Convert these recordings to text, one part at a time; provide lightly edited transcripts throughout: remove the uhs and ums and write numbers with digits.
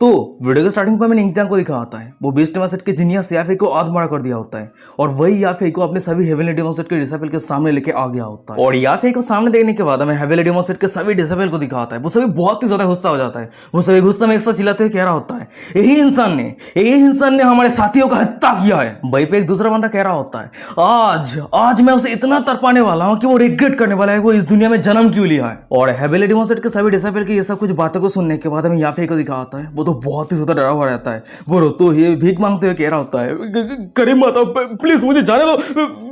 तो वीडियो के स्टार्टिंग पर मैंने निंगत्यांग को दिखा होता है वो बीस्ट डेमोसेट के जीनियस याफे को आत्महत्या कर दिया होता है और वही याफे को अपने सभी हेवनली डेमोसेट के डिसाइपल के सामने लेके आ गया होता है। और याफे को सामने देखने के बाद हमें हेवनली डेमोसेट के सभी डिसाइपल को दिखा होता है। वो सभी बहुत ही ज्यादा गुस्सा हो जाता है। वो सभी गुस्सा में एक साथ चिल्लाते हुए कह रहा होता है यही इंसान ने हमारे साथियों का हत्या किया है। वहीं पे एक दूसरा बंदा कह रहा होता है आज मैं उसे इतना तरपाने वाला हूँ कि वो रिग्रेट करने वाला है वो इस दुनिया में जन्म क्यों लिया है। और हेवनली डेमोसेट के सभी डिसाइपल की ये सब कुछ बातों को सुनने के बाद हमें याफे को दिखा होता है वो तो बहुत ही ज्यादा डरा हुआ रहता है। वो रोते हुए भीख मांगते हुए कह रहा होता है करीब मत आओ, प्लीज मुझे जाने दो,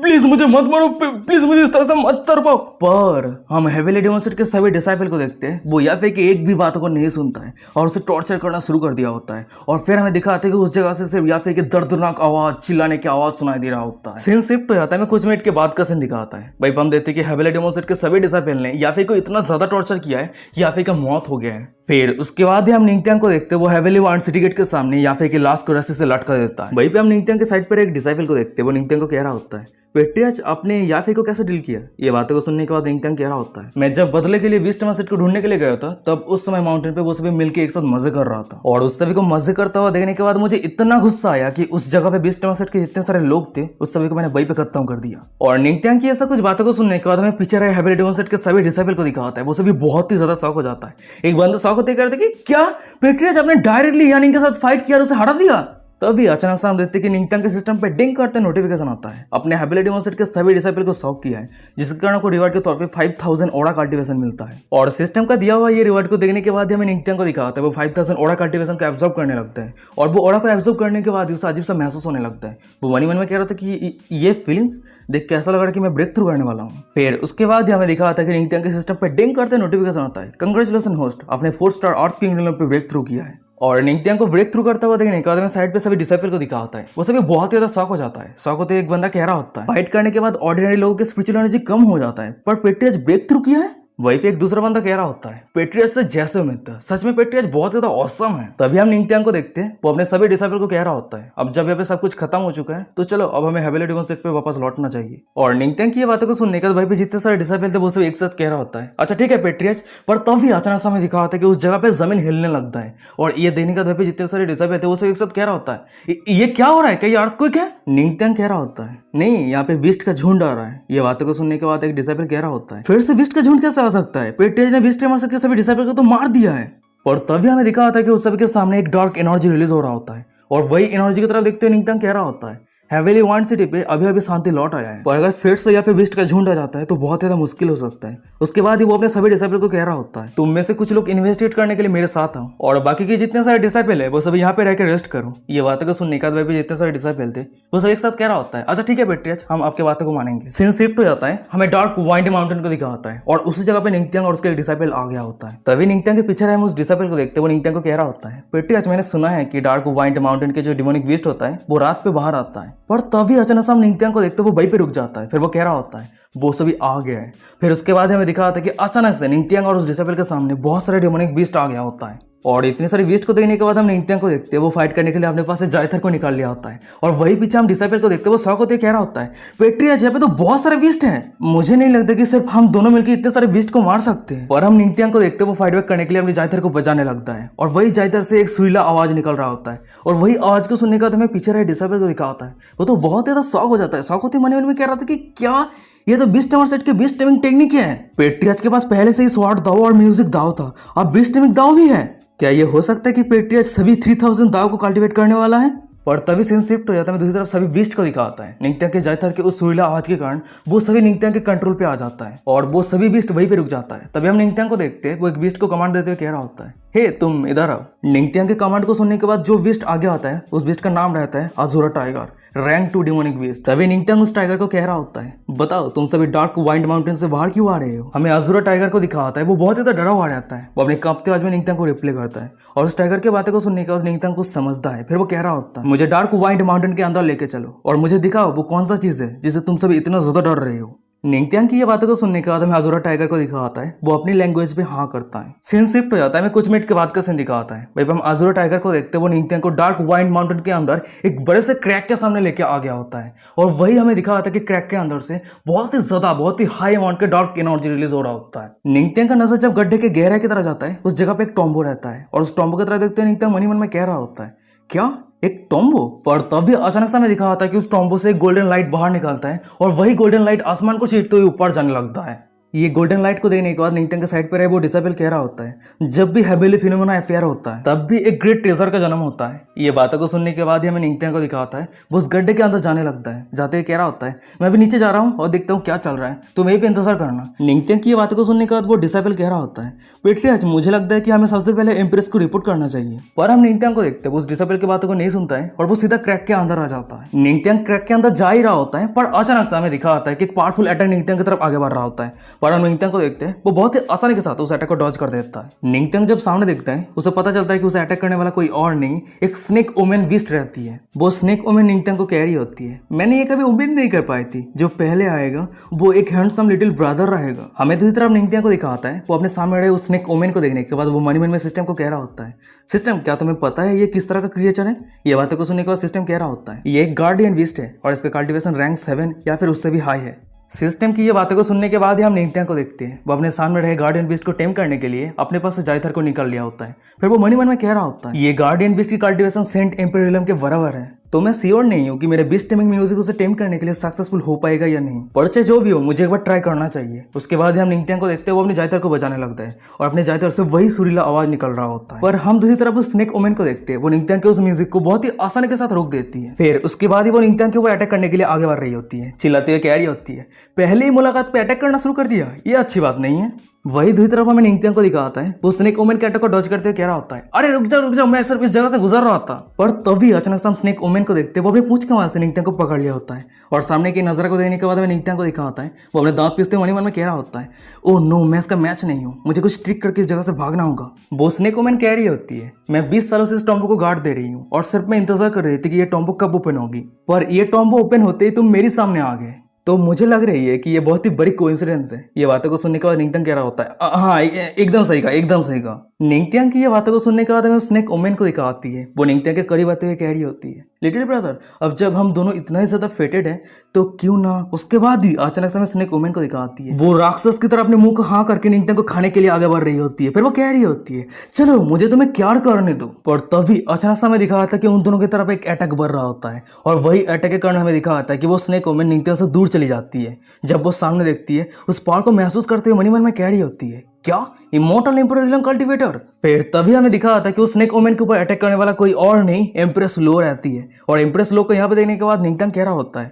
प्लीज मुझे मत मारो, प्लीज मुझे इस तरह से मत तरपाओ। पर हम हेवनली डेमोसेट के सभी डिसाइपल को देखते हैं वो याफे की एक भी बातों को नहीं सुनता है और उसे टॉर्चर करना शुरू कर दिया होता है। और फिर हमें दिखाते हैं कि उस जगह से सिर्फ याफे की दर्दनाक आवाज, चिल्लाने की आवाज सुनाई दे रहा होता है। सीन शिफ्ट हो जाता है। कुछ मिनट के बाद का सीन दिखाता है। भाई हम देखते हैं कि हेवनली डेमोसेट के सभी डिसाइपल ने याफे को इतना ज्यादा टॉर्चर किया है कि याफे का मौत हो गया है। फिर उसके बाद ही हम निंगत्यांग को देखते हैं वो हेवनली वार्ड सिटी गेट के सामने याफे की लाश को रस्सी से लटका देता है। वहीं पे हम निंगत्यांग के साइड पर एक डिसाइपल को देखते हैं वो निंगत्यांग को कह रहा होता है पेट्रियार्च आपने याफे को कैसे डील किया। ये बातों को सुनने के बाद निंगत्यांग कह रहा होता है मैं जब बदले के लिए बीस्ट डेमोसेट को ढूंढने के लिए गया था तब उस समय माउंटेन पे वो सभी मिलकर एक साथ मजे कर रहा था और उस सभी को मजे करता हुआ देखने के बाद मुझे इतना गुस्सा आया कि उस जगह पे बीस्ट डेमोसेट के जितने सारे लोग थे उस सभी को मैंने वहीं पे खत्म कर दिया। और निंगत्यांग की ऐसा कुछ बातों को सुनने के बाद हमें पीछे रहे हेवनली डेमोसेट के सभी डिसाइपल को दिखाता है वो सभी बहुत ही ज्यादा शौक हो जाता है। एक बंदा शौक होते कहते कि क्या पेट्रियार्च आपने डायरेक्टली यानिंग के साथ फाइट किया और उसे हरा दिया। तभी अचानक से हम देखते हैं कि निंगत्यांग के सिस्टम पे डिंग करते नोटिफिकेशन आता है अपने हेवनली डेमोसेट के सभी डिसाइपल को शॉक किया है जिसके कारण को रिवार्ड के तौर पे 5000 ओड़ा कल्टीवेशन मिलता है। और सिस्टम का दिया हुआ ये रिवार्ड को देखने के बाद हमें निंगत्यांग को दिखाता है वो 5000 ओड़ा कल्टीवेशन को एब्जॉर्ब करने लगता है और वो ओड़ा को एब्जॉर्ब करने के बाद उसे अजीब सा महसूस होने लगता है। वो मन में कह रहा था कि ये फीलिंग्स देख के ऐसा लग रहा है कि मैं ब्रेक थ्रू करने वाला हूँ। फिर उसके बाद हमें दिखाता है कि निंगत्यांग के सिस्टम पे डिंग करते नोटिफिकेशन आता है कंग्रेचुलेशन होस्ट आपने 4 स्टार अर्थ किंगडम पे ब्रेक थ्रू किया है। और निंगत्यांग को ब्रेक थ्रू करता हुआ देखने के बाद साइड पे सभी डिसाइपल को दिखा होता है वो सभी बहुत ज्यादा शॉक हो जाता है। शॉक होते एक बंदा कह रहा होता है फाइट करने के बाद ऑर्डिनरी लोगों के स्पिरिचुअल एनर्जी कम हो जाता है पर पेट्रियार्च ब्रेक थ्रू किया है। वहीं पे एक दूसरा बंदा कह रहा होता है पेट्रियार्च से जैसे उम्मीद था सच में पेट्रियार्च बहुत ज्यादा ऑसम है। तभी हम निंगत्यांग को देखते हैं वो अपने सभी डिसाइपल को कह रहा होता है अब जब यहाँ पे सब कुछ खत्म हो चुका है तो चलो अब हमें हेवनली डेमोसेट पे वापस लौटना चाहिए। और निंगत्यांग की ये बातों को सुनने के बाद वहीं पे जितने सारे डिसाइपल थे वो सब एक साथ कह रहा होता है अच्छा ठीक है पेट्रियार्च। पर तभी अचानक से हमें दिखा होता है कि उस जगह पे जमीन हिलने लगता है और ये देखने के बाद वहीं पे जितने सारे डिसाइपल थे वो सब एक साथ कह रहा होता है ये क्या हो रहा है क्या ये अर्थक्वेक है। निंगत्यांग कह रहा होता है नहीं यहाँ पे बीस्ट का झुंड आ रहा है। ये बातों को सुनने के बाद एक डिसाइपल कह रहा होता है फिर से बीस्ट का झुंड कैसे आ सकता है पेट्रियार्च ने बीस्ट डेमोसेट के सभी डिसाइपल को तो मार दिया है। और तभी हमें दिखा होता है कि उस सभी के सामने एक डार्क एनर्जी रिलीज हो रहा होता है और वही एनर्जी की तरफ देखते हुए निंगत्यांग कह रहा होता है हेवनली वार्ड सिटी पे अभी अभी शांति लौट आया है पर अगर फिर से या फिर बीस्ट का झुंड आ जाता है तो बहुत ज्यादा मुश्किल हो सकता है। उसके बाद ही वो अपने सभी डिसाइपल को कह रहा होता है तुम में से कुछ लोग इन्वेस्टिगेट करने के लिए मेरे साथ आओ और बाकी के जितने सारे डिसाइपल है वो सभी यहाँ पे रहकर रेस्ट करो। ये बातों को सुनने के बाद भी जितने सारे डिसाइपल थे वो सब एक साथ कह रहा होता है अच्छा ठीक है पेट्रियार्च हम आपके बातों को मानेंगे। सीन शिफ्ट हो जाता है हमें डार्क वाइंड माउंटेन को दिखा होता है और उसी जगह पे निंगत्यांग और उसके डिसाइपल आ गया होता है। तभी निंगत्यांग के पीछे हम उस डिसाइपल को देखते हैं वो निंगत्यांग को कह रहा होता है पेट्रियार्च मैंने सुना है कि डार्क वाइंड माउंटेन के जो डिमोनिक बीस्ट होता है वो रात पे बाहर आता है। पर तभी अचानक हम निंगत्यांग को देखते वो वहीं पे रुक जाता है। फिर वो कह रहा होता है वो सभी आ गया है। फिर उसके बाद हमें दिखा होता है कि अचानक से निंगत्यांग और उस डिसाइपल के सामने बहुत सारे डिमोनिक बीस्ट आ गया होता है। और इतने सारे बीस्ट को देखने के बाद हम निंगत्यांग को देखते हैं वो फाइट करने के लिए अपने पास से जायथर को निकाल लिया होता है और वही पीछे हम डिसाइपल को देखते हैं वो शौक होते कह रहा होता है पेट्रियार्च यहाँ पे तो बहुत सारे बीस्ट हैं मुझे नहीं लगता कि सिर्फ हम दोनों मिलकर इतने सारे बीस्ट को मार सकते हैं। और हम निंगत्यांग को देखते हैं वो फाइट बैक करने के लिए अपने जायथर को बजाने लगता है और वही जायथर से एक सुरीला आवाज निकल रहा होता है और वही आवाज को सुनने के बाद हमें पीछे रहे डिसाइपल को दिखा होता है वो तो बहुत ज्यादा शौक हो जाता है। शौक होते मन में कह रहा था कि क्या ये तो बीस्ट डेमोसेट के बीस्ट टेमिंग टेक्निक है। पेट्रियार्च के पास पहले से ही स्वॉर्ड दाव और म्यूजिक दाव था अब बीस्ट टेमिंग दाव भी है। क्या ये हो सकता है कि पेट्रियार्च सभी 3000 दाव को कल्टीवेट करने वाला है। पर तभी सीन शिफ्ट हो जाता है दूसरी तरफ सभी बीस्ट को दिखाता है निंगत्यांग के जायथर के उस सुरीला आवाज के कारण वो सभी निंगत्यांग के कंट्रोल पे आ जाता है और वो सभी बीस्ट वहीं पे रुक जाता है। तभी हम निंगत्यांग को देखते हैं वो एक बीस्ट को कमांड देते हुए कह रहा होता है हे तुम इधर आओ। निंगत्यांग के कमांड को सुनने के बाद जो बीस्ट आगे आता है उस बीस्ट का नाम रहता है अज़ुरा टाइगर रैंक 2 डिमोनिक बीस्ट। तभी निंगत्यांग उस टाइगर को कह रहा होता है बताओ तुम सभी डार्क वाइंड माउंटेन से बाहर क्यों आ रहे हो। हमें अज़ुरा टाइगर को दिखा होता है वो बहुत ज्यादा डरा हुआ रहता है। वो अपने कांपते आवाज में निंगत्यांग को रिप्ले करता है और उस टाइगर की बातें को सुनने के बाद निंगत्यांग कुछ समझता है। फिर वो कह रहा होता है मुझे डार्क वाइंड माउंटेन के अंदर लेके चलो और मुझे दिखाओ वो कौन सा चीज है जिसे तुम सभी इतना ज्यादा डर रहे हो। निंगत्यांग की ये बातों को सुनने के बाद हमें अजूरा टाइगर को दिखाता है, वो अपनी लैंग्वेज पे हाँ करता है। सीन शिफ्ट हो जाता है, हमें कुछ मिनट के बाद का सीन दिखाता है। भाई हम अजूरा टाइगर को देखते हैं, वो निंगत्यांग को डार्क वाइंड माउंटेन के अंदर एक बड़े से क्रैक के सामने लेके आ गया होता है और वही हमें दिखाता है कि क्रैक के अंदर से बहुत ही ज्यादा बहुत ही हाई अमाउंट के डार्क एनर्जी रिलीज हो रहा होता है। निंगत्यांग का नजर जब गड्ढे के गहराई की तरह जाता है, उस जगह पे एक टॉम्बो रहता है और उस टॉम्बो की तरह देखते हैं निंगत्यांग मनी मन में कह रहा होता है, क्या एक टॉम्बो? पर तभी अचानक से हमें दिखा था कि उस टॉम्बो से एक गोल्डन लाइट बाहर निकलता है और वही गोल्डन लाइट आसमान को चीरते हुए ऊपर जाने लगता है। ये गोल्डन लाइट को देखने के बाद निंगत्यांग के साइड पे रहे वो डिसेबल कह रहा होता है, जब भी हेबिली फिनोमेना अफेयर होता है तब भी एक ग्रेट ट्रेजर का जन्म होता है। ये बातों को सुनने के बाद ही हमें निंगत्यांग को दिखाता है, वो उस गड्ढे के अंदर जाने लगता है। जाते ही कह रहा होता है, मैं भी नीचे जा रहा हूँ और देखता हूँ क्या चल रहा है, तुम यहीं पे इंतजार करना। निंगत्यांग की ये बातों को सुनने के बाद वो डिसेबल कह रहा होता है, पेट्रियार्च मुझे लगता है कि हमें सबसे पहले एम्प्रेस को रिपोर्ट करना चाहिए। पर हम निंगत्यांग को देखते हैं, वो उस डिसेबल की बातों को नहीं सुनता है और वो सीधा क्रैक के अंदर आ जाता है। निंगत्यांग क्रैक के अंदर जा ही रहा होता है, पर अचानक से हमें दिखा आता है कि एक पावरफुल अटैक निंगत्यांग की तरफ आगे बढ़ रहा होता है। पर हम निंगत्यांग को देखते हैं, वो बहुत ही आसानी के साथ उस अटैक को डॉज कर देता है। निंगत्यांग जब सामने देखता है, उसे पता चलता है कि उसे अटैक करने वाला कोई और नहीं, एक स्नेक वुमेन बीस्ट रहती है। वो स्नेक वुमेन निंगत्यांग को कह रही होती है, मैंने ये कभी उम्मीद नहीं कर पाई थी, जो पहले आएगा वो एक हैंडसम लिटिल ब्रदर रहेगा। हमें दूसरी तरफ निंगत्यांग को दिखाता है, वो अपने सामने रहे उस स्नेक वुमेन को देखने के बाद वो मनी मन में सिस्टम को कह रहा होता है, सिस्टम क्या तुम्हें पता है ये किस तरह का क्रिएचर है? ये बातों को सुनने के बाद सिस्टम कह रहा होता है, ये एक गार्डियन बीस्ट है और इसका कल्टीवेशन रैंक 7 या फिर उससे भी हाई है। सिस्टम की ये बातों को सुनने के बाद ही हम निंगत्यांग को देखते हैं, वो अपने सामने रहे गार्डियन बीस्ट को टेम करने के लिए अपने पास से जाइथर को निकाल लिया होता है। फिर वो मनी मन में कह रहा होता है, ये गार्डियन बीस्ट की कल्टीवेशन सेंट एम्पेरियलम के बराबर है, तो मैं श्योर नहीं हूँ कि मेरे बीस्ट टेमिंग म्यूजिक उसे टेम करने के लिए सक्सेसफुल हो पाएगा या नहीं, पर चाहे जो भी हो मुझे एक बार ट्राई करना चाहिए। उसके बाद हम निंगत्यांग को देखते हैं, वो अपने जाइथर को बजाने लगता है और अपने जाइथर से वही सुरीला आवाज निकल रहा होता है। पर हम दूसरी तरफ उस स्नेक वुमेन को देखते हैं, वो निंगत्यांग के उस म्यूजिक को बहुत ही आसानी के साथ रोक देती है। फिर उसके बाद ही वो निंगत्यांग के ऊपर अटैक करने के लिए आगे बढ़ रही होती है, चिल्लाते हुए कह रही होती है, पहले ही मुलाकात पे अटैक करना शुरू कर दिया, ये अच्छी बात नहीं है। वही दूसरी तरफ हमें निंगत्यांग को दिखाता है, वो स्नेक वुमेन के अटैक को डॉज करते हुए कह रहा होता है, अरे रुक जाओ मैं सिर्फ इस जगह से गुजर रहा था। पर तभी अचानक से हम स्नेक वुमेन को देखते हैं, वो अपनी पूंछ के वहां से निंगत्यांग को पकड़ लिया होता है और सामने की नजर को देखने के बाद हमें निंगत्यांग को दिखाता है, वो अपने दांत पीसते हुए मनी मन में कह रहा होता है, ओह नो मैं इसका मैच नहीं हूँ, मुझे कुछ ट्रिक करके इस जगह से भागना होगा। वो स्नेक वुमेन कह रही होती है, मैं 20 सालों से इस टॉम्बो को गार्ड दे रही हूँ और सिर्फ मैं इंतजार कर रही थी कि ये टॉम्बो कब ओपन होगी, पर ये टॉम्बो ओपन होते ही तुम मेरे सामने आ गए, तो मुझे लग रही है कि ये बहुत ही बड़ी कोइंसिडेंस है। ये बातों को सुनने के बाद निंगत्यांग कह रहा होता है, हाँ एकदम सही कहा एकदम सही कहा। निंगत्यांग की ये बातों को सुनने के बाद हमें स्नेक वुमेन को दिखाती है, वो निंगत्यांग के करीब आते हुए कह रही होती है, लिटिल ब्रदर अब जब हम दोनों इतना ही ज्यादा फेटेड है तो क्यों ना। उसके बाद ही अचानक से हमें स्नेक वुमेन को दिखाती है, वो राक्षस की तरह अपने मुंह को हाँ करके निंगत्यांग को खाने के लिए आगे बढ़ रही होती है। फिर वो कह रही होती है, चलो मुझे तुम्हें क्यार करने दो। पर तभी अचानक से हमें दिखाया था कि उन दोनों की तरफ एक अटैक बढ़ रहा होता है और वही अटैक के कारण हमें दिखाया था कि वो स्नेक वुमेन निंगत्यांग से दूर चली जाती है। जब वो सामने देखती है, उस पावर को महसूस करते हुए मनी मन में कह रही होती है, क्या इमोर्टल एम्पररियम कल्टीवेटर? फिर तभी हमें दिखा था कि उस स्नेक वुमेन के ऊपर अटैक करने वाला कोई और नहीं, एम्प्रेस लो रहती है। और एम्प्रेस लो को यहाँ पे देखने के बाद निंगत्यांग कह रहा होता है,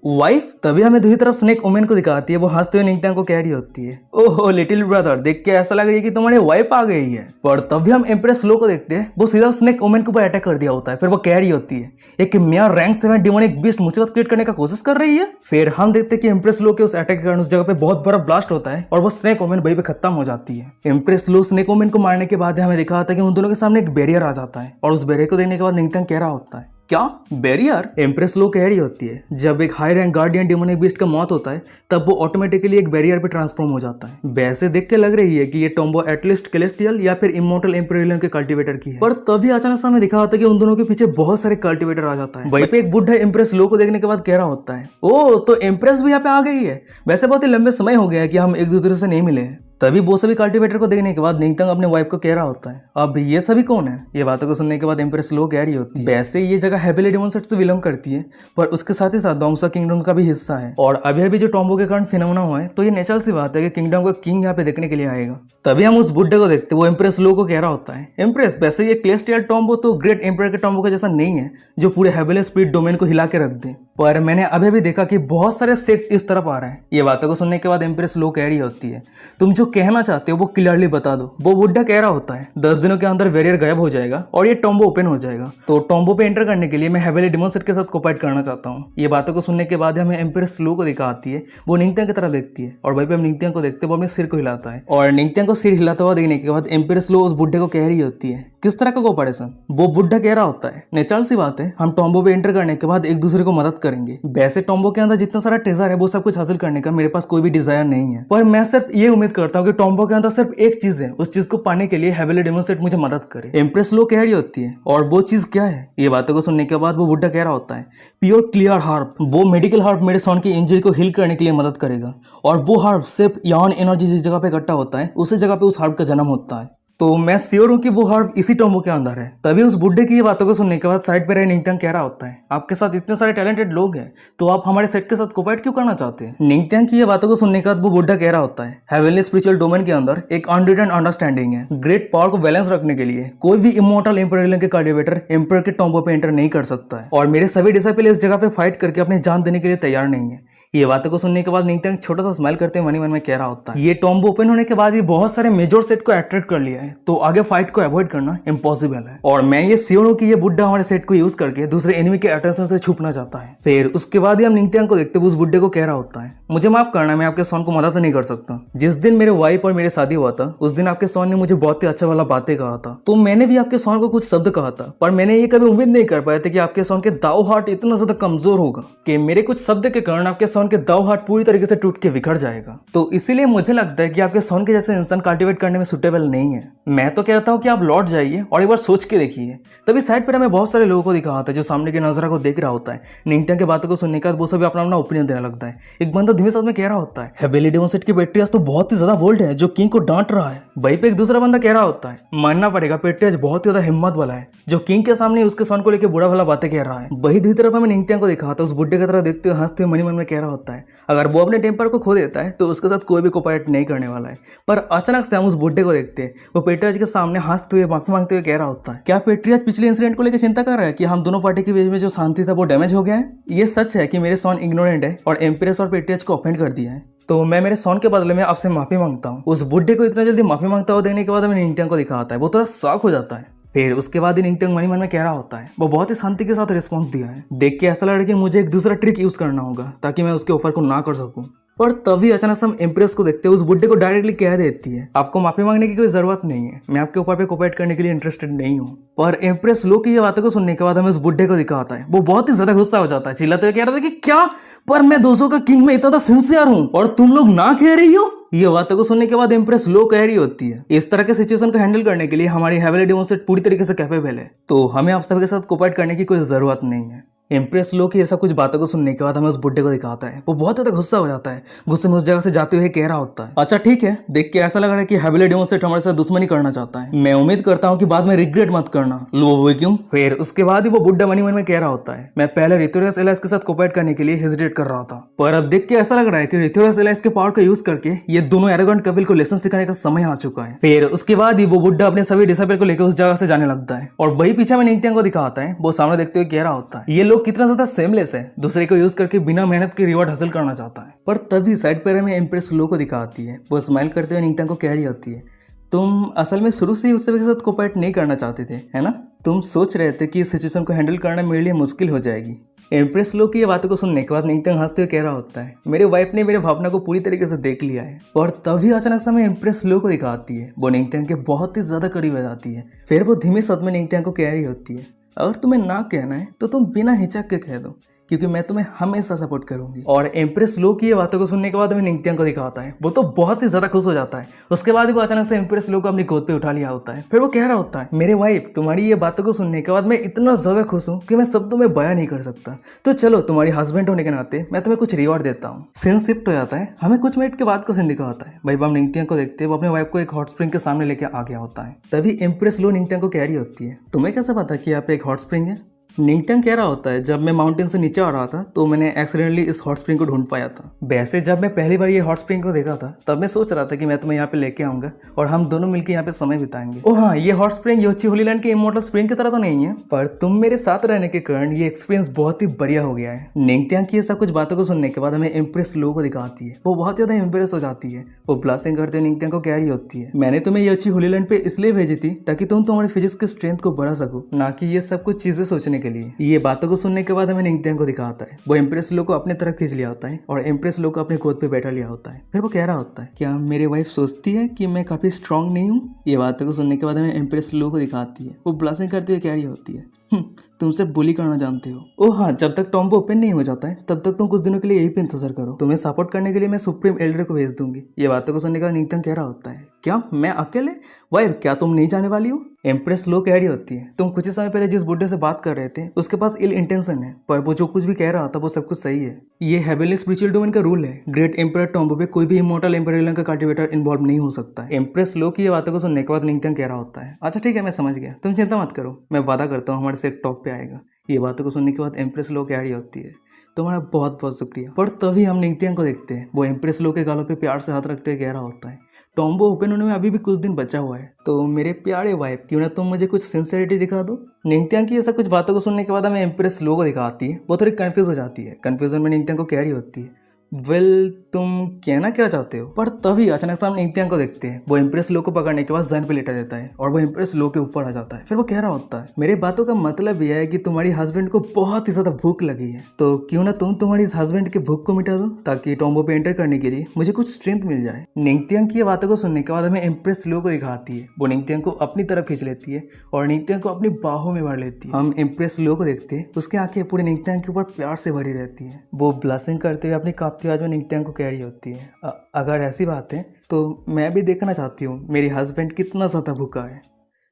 वाइफ? तभी हमें दूसरी तरफ स्नेक वुमेन को दिखाती है, वो हंसते हुए निंगत्यांग को कह रही होती है, ओहो लिटिल ब्रदर देख के ऐसा लग रही है कि तुम्हारी वाइफ आ गई है। पर तभी हम एम्प्रेस लो को देखते हैं, वो सीधा स्नेक वुमेन के ऊपर अटैक कर दिया होता है। फिर वो कह रही होती है, एक मियां रैंक 7 डिमोनिक बीस्ट मुसीबत क्रिएट करने का कोशिश कर रही है। फिर हम देखते हैं कि एम्प्रेस लो के उस अटैक के कारण उस जगह पे बहुत बड़ा ब्लास्ट होता है और वो स्नेक वुमेन वहीं पे खत्म हो जाती है। एम्प्रेस लो स्नेक वुमेन को मारने के बाद हमें दिखा था कि उन दोनों के सामने एक बैरियर आ जाता है और उस बैरियर को देखने के बाद निंगत्यांग कह रहा होता है, क्या बैरियर? एम्प्रेस लो कह रही होती है, जब एक high rank guardian demonic beast का मौत होता है तब वो ऑटोमेटिकली एक बैरियर पे ट्रांसफॉर्म हो जाता है। वैसे देख के लग रही है कि ये टॉम्बो एटलीस्ट कैलेस्टियल या फिर इमोर्टल एम्पेरियलियम के कल्टीवेटर की है। पर तभी अचानक से हमें दिखा होता है कि उन दोनों के पीछे बहुत सारे कल्टीवेटर आ जाता है। वहीं पे एक बुढ़ा एम्प्रेस लो को देखने के बाद कह रहा होता है, ओ तो एम्प्रेस भी यहाँ पे आ गई है। वैसे बहुत ही लंबे समय हो गया है कि हम एक दूसरे से नहीं मिले हैं। तभी वो सभी कल्टीवेटर को देखने के बाद निंगत्यांग अपने वाइफ को कह रहा होता है, अब ये सभी कौन है? ये बातों को सुनने के बाद एम्प्रेस लो कह रही होती है, वैसे ये जगह हेविली डेमन सेट से बिलोंग करती है, पर उसके साथ ही साथ दोंगसा किंगडम का भी हिस्सा है। और अभी अभी जो टॉम्बो के कारण फिनोमेना हुआ है, तो ये नेचुरल सी बात है कि किंगडम का किंग यहाँ पे देखने के लिए आएगा। तभी हम उस बुड्ढे को देखते, वो एम्प्रेस लो को कह रहा होता है, एम्प्रेस वैसे ये क्लेस्टियल टॉम्बो तो ग्रेट एम्पायर के टॉम्बो के जैसा नहीं है जो पूरे हेविली स्पीड डोमेन को हिला के रख दे, पर मैंने अभी भी देखा कि बहुत सारे सेक्ट इस तरफ आ रहे हैं। ये बातों को सुनने के बाद एम्प्रेस लो कह रही होती है, तुम जो कहना चाहते हो वो क्लियरली बता दो। वो बुड्ढा कह रहा होता है, 10 दिनों के अंदर वेरियर गायब हो जाएगा और ये टॉम्बो ओपन हो जाएगा, तो टॉम्बो पे एंटर करने के लिए मैं हेविली डेमन सेट के साथ कोऑपरेट करना चाहता हूँ। ये बातों को सुनने के बाद हमें एम्प्रेस लो को दिखाती है, वो निंगत्यांग की तरफ देखती है और वहीं पे हम निंगत्यांग को देखते हैं, वो अपने सिर को हिलाता है और निंगत्यांग को सिर हिलाता हुआ देखने के बाद एम्प्रेस लो उस बुड्ढे को कह रही होती है, किस तरह का कोऑपरेशन? वो बुड्ढा कह रहा होता है, नेचुरल सी बात है, हम टॉम्बो पे एंटर करने के बाद एक दूसरे को मदद करेंगे। वैसे टॉम्बो के अंदर जितना सारा ट्रेजर है वो सब कुछ हासिल करने का मेरे पास कोई भी डिजायर नहीं है, पर मैं सिर्फ ये उम्मीद करता हूँ कि टॉम्बो के अंदर सिर्फ एक चीज है, उस चीज को पाने के लिए हेवेली डेमोन्स्ट्रेट मुझे मदद करे। एम्प्रेस लो कह रही होती है और वो चीज क्या है? ये बातों को सुनने के बाद वो बुड्ढा कह रहा होता है प्योर क्लियर हार्प। वो मेडिकल हार्प मेरे सॉन की इंजरी को हील करने के लिए मदद करेगा और वो हार्प सिर्फ यान एनर्जी जिस जगह पे इकट्ठा होता है उसी जगह पे उस हार्प का जन्म होता है। तो मैं श्योर हूँ कि वो हार्प इसी टॉम्बो के अंदर है। तभी उस बुड्ढे की ये बातों को सुनने के बाद साइड पे रहे निंगत्यांग कह रहा होता है आपके साथ इतने सारे टैलेंटेड लोग हैं तो आप हमारे सेट के साथ कोऑपरेट क्यों करना चाहते हैं? निंगत्यांग की ये बातों को सुनने के बाद वो बुड्ढा कह रहा होता है हेवनली स्पिरिचुअल डोमेन के अंदर एक अनरिटन अंडरस्टैंडिंग है। ग्रेट पावर को बैलेंस रखने के लिए कोई भी इमोर्टल एम्परर के कल्टिवेटर एम्परर के टॉम्बो पे एंटर नहीं कर सकता है और मेरे सभी डिसाइपल इस जगह पे फाइट करके अपनी जान देने के लिए तैयार नहीं है। ये बातों को सुनने के बाद निंगत्यांग छोटा सा स्माइल करते हुए मन में कह रहा होता है ये टॉम्बो ओपन होने के बाद ये बहुत सारे मेजर सेट को अट्रैक्ट कर लिया है तो आगे फाइट को अवॉइड करना इम्पॉसिबल है और मैं ये श्योर हूँ कि ये बुड्ढा हमारे सेट को यूज करके दूसरे एनिमी के अटेंशन से छुपना चाहता है। फिर उसके बाद ही हम निंगत्यांग को देखते हुए उस बुड्ढे को कह रहा होता है मुझे माफ करना, मैं आपके सोन को मदद नहीं कर सकता। जिस दिन मेरे वाइफ और मेरे शादी हुआ था उस दिन आपके सोन ने मुझे बहुत ही अच्छा वाला बातें कहा था तो मैंने भी आपके सोन को कुछ शब्द कहा था, पर मैंने ये कभी उम्मीद नहीं कर पाया था कि आपके सोन के दाव हार्ट इतना ज्यादा कमजोर होगा कि मेरे कुछ शब्द के कारण आपके सोन के दाव हार्ट पूरी तरीके से टूट के बिखर जाएगा। तो इसीलिए मुझे लगता है कि आपके सोन के जैसे इंसान कल्टिवेट करने में सुटेबल नहीं है। मैं तो कहता हूँ कि आप लौट जाइए और एक बार सोच के देखिए। तभी साइड पर हमें बहुत सारे लोगों को दिखा होता है जो सामने की नजरा को देख रहा होता है। निंगत्यांग की बातों को सुनने के बाद वो सभी अपना अपना ओपिनियन देने लगता है। एक बंदा धीमे साथ में कह रहा होता है हेवेली डेमोन्स्ट्रेट की पेट्रियास तो बहुत ही ज्यादा बोल्ड है जो किंग को डांट रहा है। वहीं पे एक दूसरा बंदा कह रहा होता है मानना पड़ेगा पेट्रियास बहुत ही ज्यादा हिम्मत वाला है जो किंग के सामने उसके सोन को लेकर बुरा भला बातें कह रहा है। वही दूसरी तरफ हमें निंगत्यांग को दिखा तो उस बुड्ढे की तरह देखते हुए हंसते हुए मन में कह रहा होता है अगर वो अपने टेम्पर को खो देता है तो उसके साथ कोई भी कोऑपरेट नहीं करने वाला है। पर अचानक से हम उस बुड्ढे को देखते हैं वो पेट्रियास के सामने हंसते हुए माफी मांगते हुए कह रहा होता है क्या पेट्रियास पिछले इंसिडेंट को लेकर चिंता कर रहा है कि हम दोनों पार्टी के बीच में जो शांति था वो डैमेज हो गया है? ये सच है कि मेरे सोन इग्नोरेंट है और एम्प्रेस और पेट्रियास को ऑफेंड कर दिया है तो मैं मेरे सोन के बदले में आपसे माफी मांगता हूँ। उस बुड्ढे को इतना जल्दी माफी मांगता हुआ देखने के बाद हमें निंगत्यांग को दिखाता है वो थोड़ा शॉक हो जाता है। फिर उसके बाद ही निंगत्यांग मन में कह रहा होता है वो बहुत ही शांति के साथ रिस्पॉन्स दिया है। देख के ऐसा लग रहा है कि मुझे एक दूसरा ट्रिक यूज करना होगा ताकि मैं उसके ऑफर को ना कर सकूं। और तभी अचानक से हम एम्प्रेस को देखते हैं उस बुड्ढे को डायरेक्टली कह देती है आपको माफी मांगने की कोई जरूरत नहीं है, मैं आपके ऊपर पे कोऑपरेट करने के लिए इंटरेस्टेड नहीं हूँ। पर एम्प्रेस लो की ये बातों को सुनने के बाद हमें उस बुड्ढे को दिखाता है वो बहुत ही ज्यादा गुस्सा हो जाता है, चिल्लाते हुए कह रहा था कि क्या पर मैं 200 का किंग में इतना सिंसियर हूँ और तुम लोग ना कह रही हो। ये बातों को सुनने के बाद एम्प्रेस लो कह रही होती है इस तरह के सिचुएशन को हैंडल करने के लिए हमारी हेवेली डेमोन्स्ट्रेट पूरी तरीके से कैपेबल है तो हमें आप सबके साथ कोऑपरेट करने की कोई जरूरत नहीं है। एम्प्रेस लो की ऐसा कुछ बातों को सुनने के बाद हमें उस बुड्ढे को दिखाता है वो बहुत ज्यादा गुस्सा हो जाता है। गुस्से में उस जगह से जाते हुए कह रहा होता है अच्छा ठीक है, देख के ऐसा लग रहा है कि हेवेली डेमोन्स्ट्रेट हमारे साथ दुश्मनी करना चाहता है। मैं उम्मीद करता हूँ कि बाद में रिग्रेट मत करना। लो वो क्यों? फिर उसके बाद ही वो बुड्ढा मन में कह रहा होता है मैं पहले रिथोरियस एलाइस के साथ कोऑपरेट करने के लिए हेजिटेट कर रहा था, पर अब देख के ऐसा लग रहा है कि रिथोरियस एलाइस के पावर का यूज करके ये दोनों एरोगेंट कपिल को लेसन सिखाने का समय आ चुका है। फिर उसके बाद ही वो बुड्ढा अपने सभी डिसाइपल को लेकर उस जगह से जाने लगता है और वही पीछे में निंगत्यांग को दिखाता है वो सामने देखते हुए कह रहा होता है ये लोग कितना ज्यादा सेमलेस है, दूसरे को यूज करके बिना मेहनत के रिवॉर्ड हासिल करना चाहता है। पर तभी साइड पर हमें एम्प्रेस लो को दिखाती है वो स्माइल करते हुए निंगत्यांग को कह रही होती है तुम असल में शुरू से ही उससे के साथ कोऑपरेट नहीं करना चाहते थे है ना? तुम सोच रहे थे कि इस सिचुएशन को हैंडल करना मेरे लिए मुश्किल हो जाएगी। एम्प्रेस लो की ये बातों को सुनने के बाद निंगत्यांग हंसते हुए कह रहा होता है मेरे वाइफ ने मेरे भावना को पूरी तरीके से देख लिया है। और तभी अचानक से हमें एम्प्रेस लो को दिखाती है वो निंगत्यांग के बहुत ही ज्यादा करीब आ जाती है। फिर वो धीमे शब्द में निंगत्यांग को कह रही होती है अगर तुम्हें ना कहना है तो तुम बिना हिचक के कह दो क्योंकि मैं तुम्हें हमेशा सपोर्ट करूंगी। और एम्प्रेस लो की ये बातों को सुनने के बाद हमें निंगत्यांग को दिखाता है वो तो बहुत ही ज्यादा खुश हो जाता है। उसके बाद वो अचानक से एम्प्रेस लो को अपनी गोद पे उठा लिया होता है। फिर वो कह रहा होता है मेरे वाइफ तुम्हारी ये बातों को सुनने के बाद मैं इतना ज्यादा खुश हूँ कि मैं शब्दों में बयां नहीं कर सकता, तो चलो तुम्हारी हस्बैंड होने के नाते मैं तुम्हें कुछ रिवॉर्ड देता हूँ। सीन शिफ्ट हो जाता है, हमें कुछ मिनट के बाद का सीन दिखा होता है। भाई हम निंगत्यांग को देखते हैं वो अपने वाइफ को एक हॉट स्प्रिंग के सामने लेके आ गया होता है। तभी एम्प्रेस लो निंगत्यांग को कह रही होती है तुम्हें कैसे पता कि यहाँ पे एक हॉट स्प्रिंग है? निंगत्यांग कह रहा होता है जब मैं माउंटेन से नीचे आ रहा था तो मैंने एक्सीडेंटली इस हॉट स्प्रिंग को ढूंढ पाया था। वैसे जब मैं पहली बार ये हॉट स्प्रिंग को देखा था तब मैं सोच रहा था कि मैं तुम्हें यहाँ पे लेके आऊंगा और हम दोनों मिलकर यहाँ पे समय बिताएंगे। ओ हाँ, ये हॉट स्प्रिंग योची होलीलैंड के इमॉर्टल स्प्रिंग की तरह तो नहीं है, पर तुम मेरे साथ रहने के कारण ये एक्सपीरियंस बहुत ही बढ़िया हो गया है। निंगत्यांग की ऐसा कुछ बातों को सुनने के बाद हमें इम्प्रेस लो को दिखाती है वो बहुत ज्यादा इम्प्रेस हो जाती है। वो ब्लास्टिंग करते हुए निंगत्यांग को कह रही होती है मैंने तुम्हें योची होलीलैंड पे इसलिए भेजी थी ताकि तुम तुम्हारी फिजिक्स के स्ट्रेंथ को बढ़ा सको, ना कि ये सब कुछ चीजें सोचने के के लिए। ये बातों को सुनने के बाद हमें निंगत्यांग को दिखाता है वो एम्प्रेस लो को अपने तरफ खींच लिया होता है और एम्प्रेस लो को अपने गोद पे बैठा लिया होता है। फिर वो कह रहा होता है क्या मेरी वाइफ सोचती है कि मैं काफी स्ट्रांग नहीं हूँ। ये बातों को सुनने के बाद हमें एम्प्रेस लो को दिखाती है वो ब्लशिंग करते हुए कह रही होती है तुमसे बुली करना जानते हो। ओह हाँ, जब तक टॉम्बो ओपन नहीं हो जाता है तब तक तुम कुछ दिनों के लिए यही पे इंतजार करो, तुम्हें सपोर्ट करने के लिए मैं सुप्रीम एल्डर को भेज दूंगी। ये बातों को सुनने के बाद निंगत्यांग कह रहा होता है क्या मैं अकेले? वाइफ क्या तुम नहीं जाने वाली हो? एम्प्रेस लो कह रही होती है तुम कुछ ही समय पहले जिस बुड्ढे से बात कर रहे थे उसके पास इल इंटेंशन है, पर वो जो कुछ भी कह रहा था वो सब कुछ सही है। ये हेवनली स्पिरिचुअल डोमेन का रूल है, ग्रेट एम्परर टॉम्बो पे कोई भी इमॉर्टल एम्परर का कल्टिवेटर इन्वॉल्व नहीं हो सकता। एम्प्रेस लो की ये बातों को सुनने के बाद निंगत्यांग कह रहा होता है अच्छा ठीक है मैं समझ गया, तुम चिंता मत करो, मैं वादा करता हूँ हमारे से एक टॉप पे आएगा। ये बातों को सुनने के बाद एम्प्रेस लो कह रही होती है तुम्हारा बहुत बहुत शुक्रिया। पर तभी हम निंगत्यांग को देखते हैं वो एम्प्रेस लो के गालों पे प्यार से हाथ रखते हुए कह रहा होता है टॉम्बो ओपन होने में अभी भी कुछ दिन बचा हुआ है, तो मेरे प्यारे वाइफ क्यों ना तुम मुझे कुछ सिंसियरिटी दिखा दो। निंगत्यांग की ऐसा कुछ बातों को सुनने के बाद हमें एम्प्रेस लो को दिखाती है वो थोड़ी कंफ्यूज हो जाती है। कंफ्यूजन में निंगत्यांग को कह रही होती है वेल तुम कहना क्या चाहते हो। पर तभी अचानक से हम निंगत्यांग को देखते हैं वो एम्प्रेस लो को पकड़ने के बाद जन पे लेटा देता है और वो एम्प्रेस लो के ऊपर आ जाता है। फिर वो कह रहा होता है मेरे बातों का मतलब यह है कि तुम्हारी हस्बैंड को बहुत ही ज्यादा भूख लगी है, तो क्यों ना तुम तुम्हारी इस हस्बैंड के भूख को मिटा दो ताकि टॉम्बो पे एंटर करने के लिए मुझे कुछ स्ट्रेंथ मिल जाए। निंगत्यांग की ये बातों को सुनने के बाद हमें एम्प्रेस लो को दिखाती है वो निंगत्यांग को अपनी तरफ खींच लेती है और निंगत्यांग को अपनी बाहों में भर लेती है। हम एम्प्रेस लो को देखते हैं उसकी आंखें पूरे निंगत्यांग के ऊपर प्यार से भरी रहती है, वो ब्लशिंग करते हुए अपनी कांपती आवाज में निंगत्यांग को कह रही होती है अगर ऐसी बात है तो मैं भी देखना चाहती हूँ मेरी हस्बैंड कितना ज्यादा भूखा है।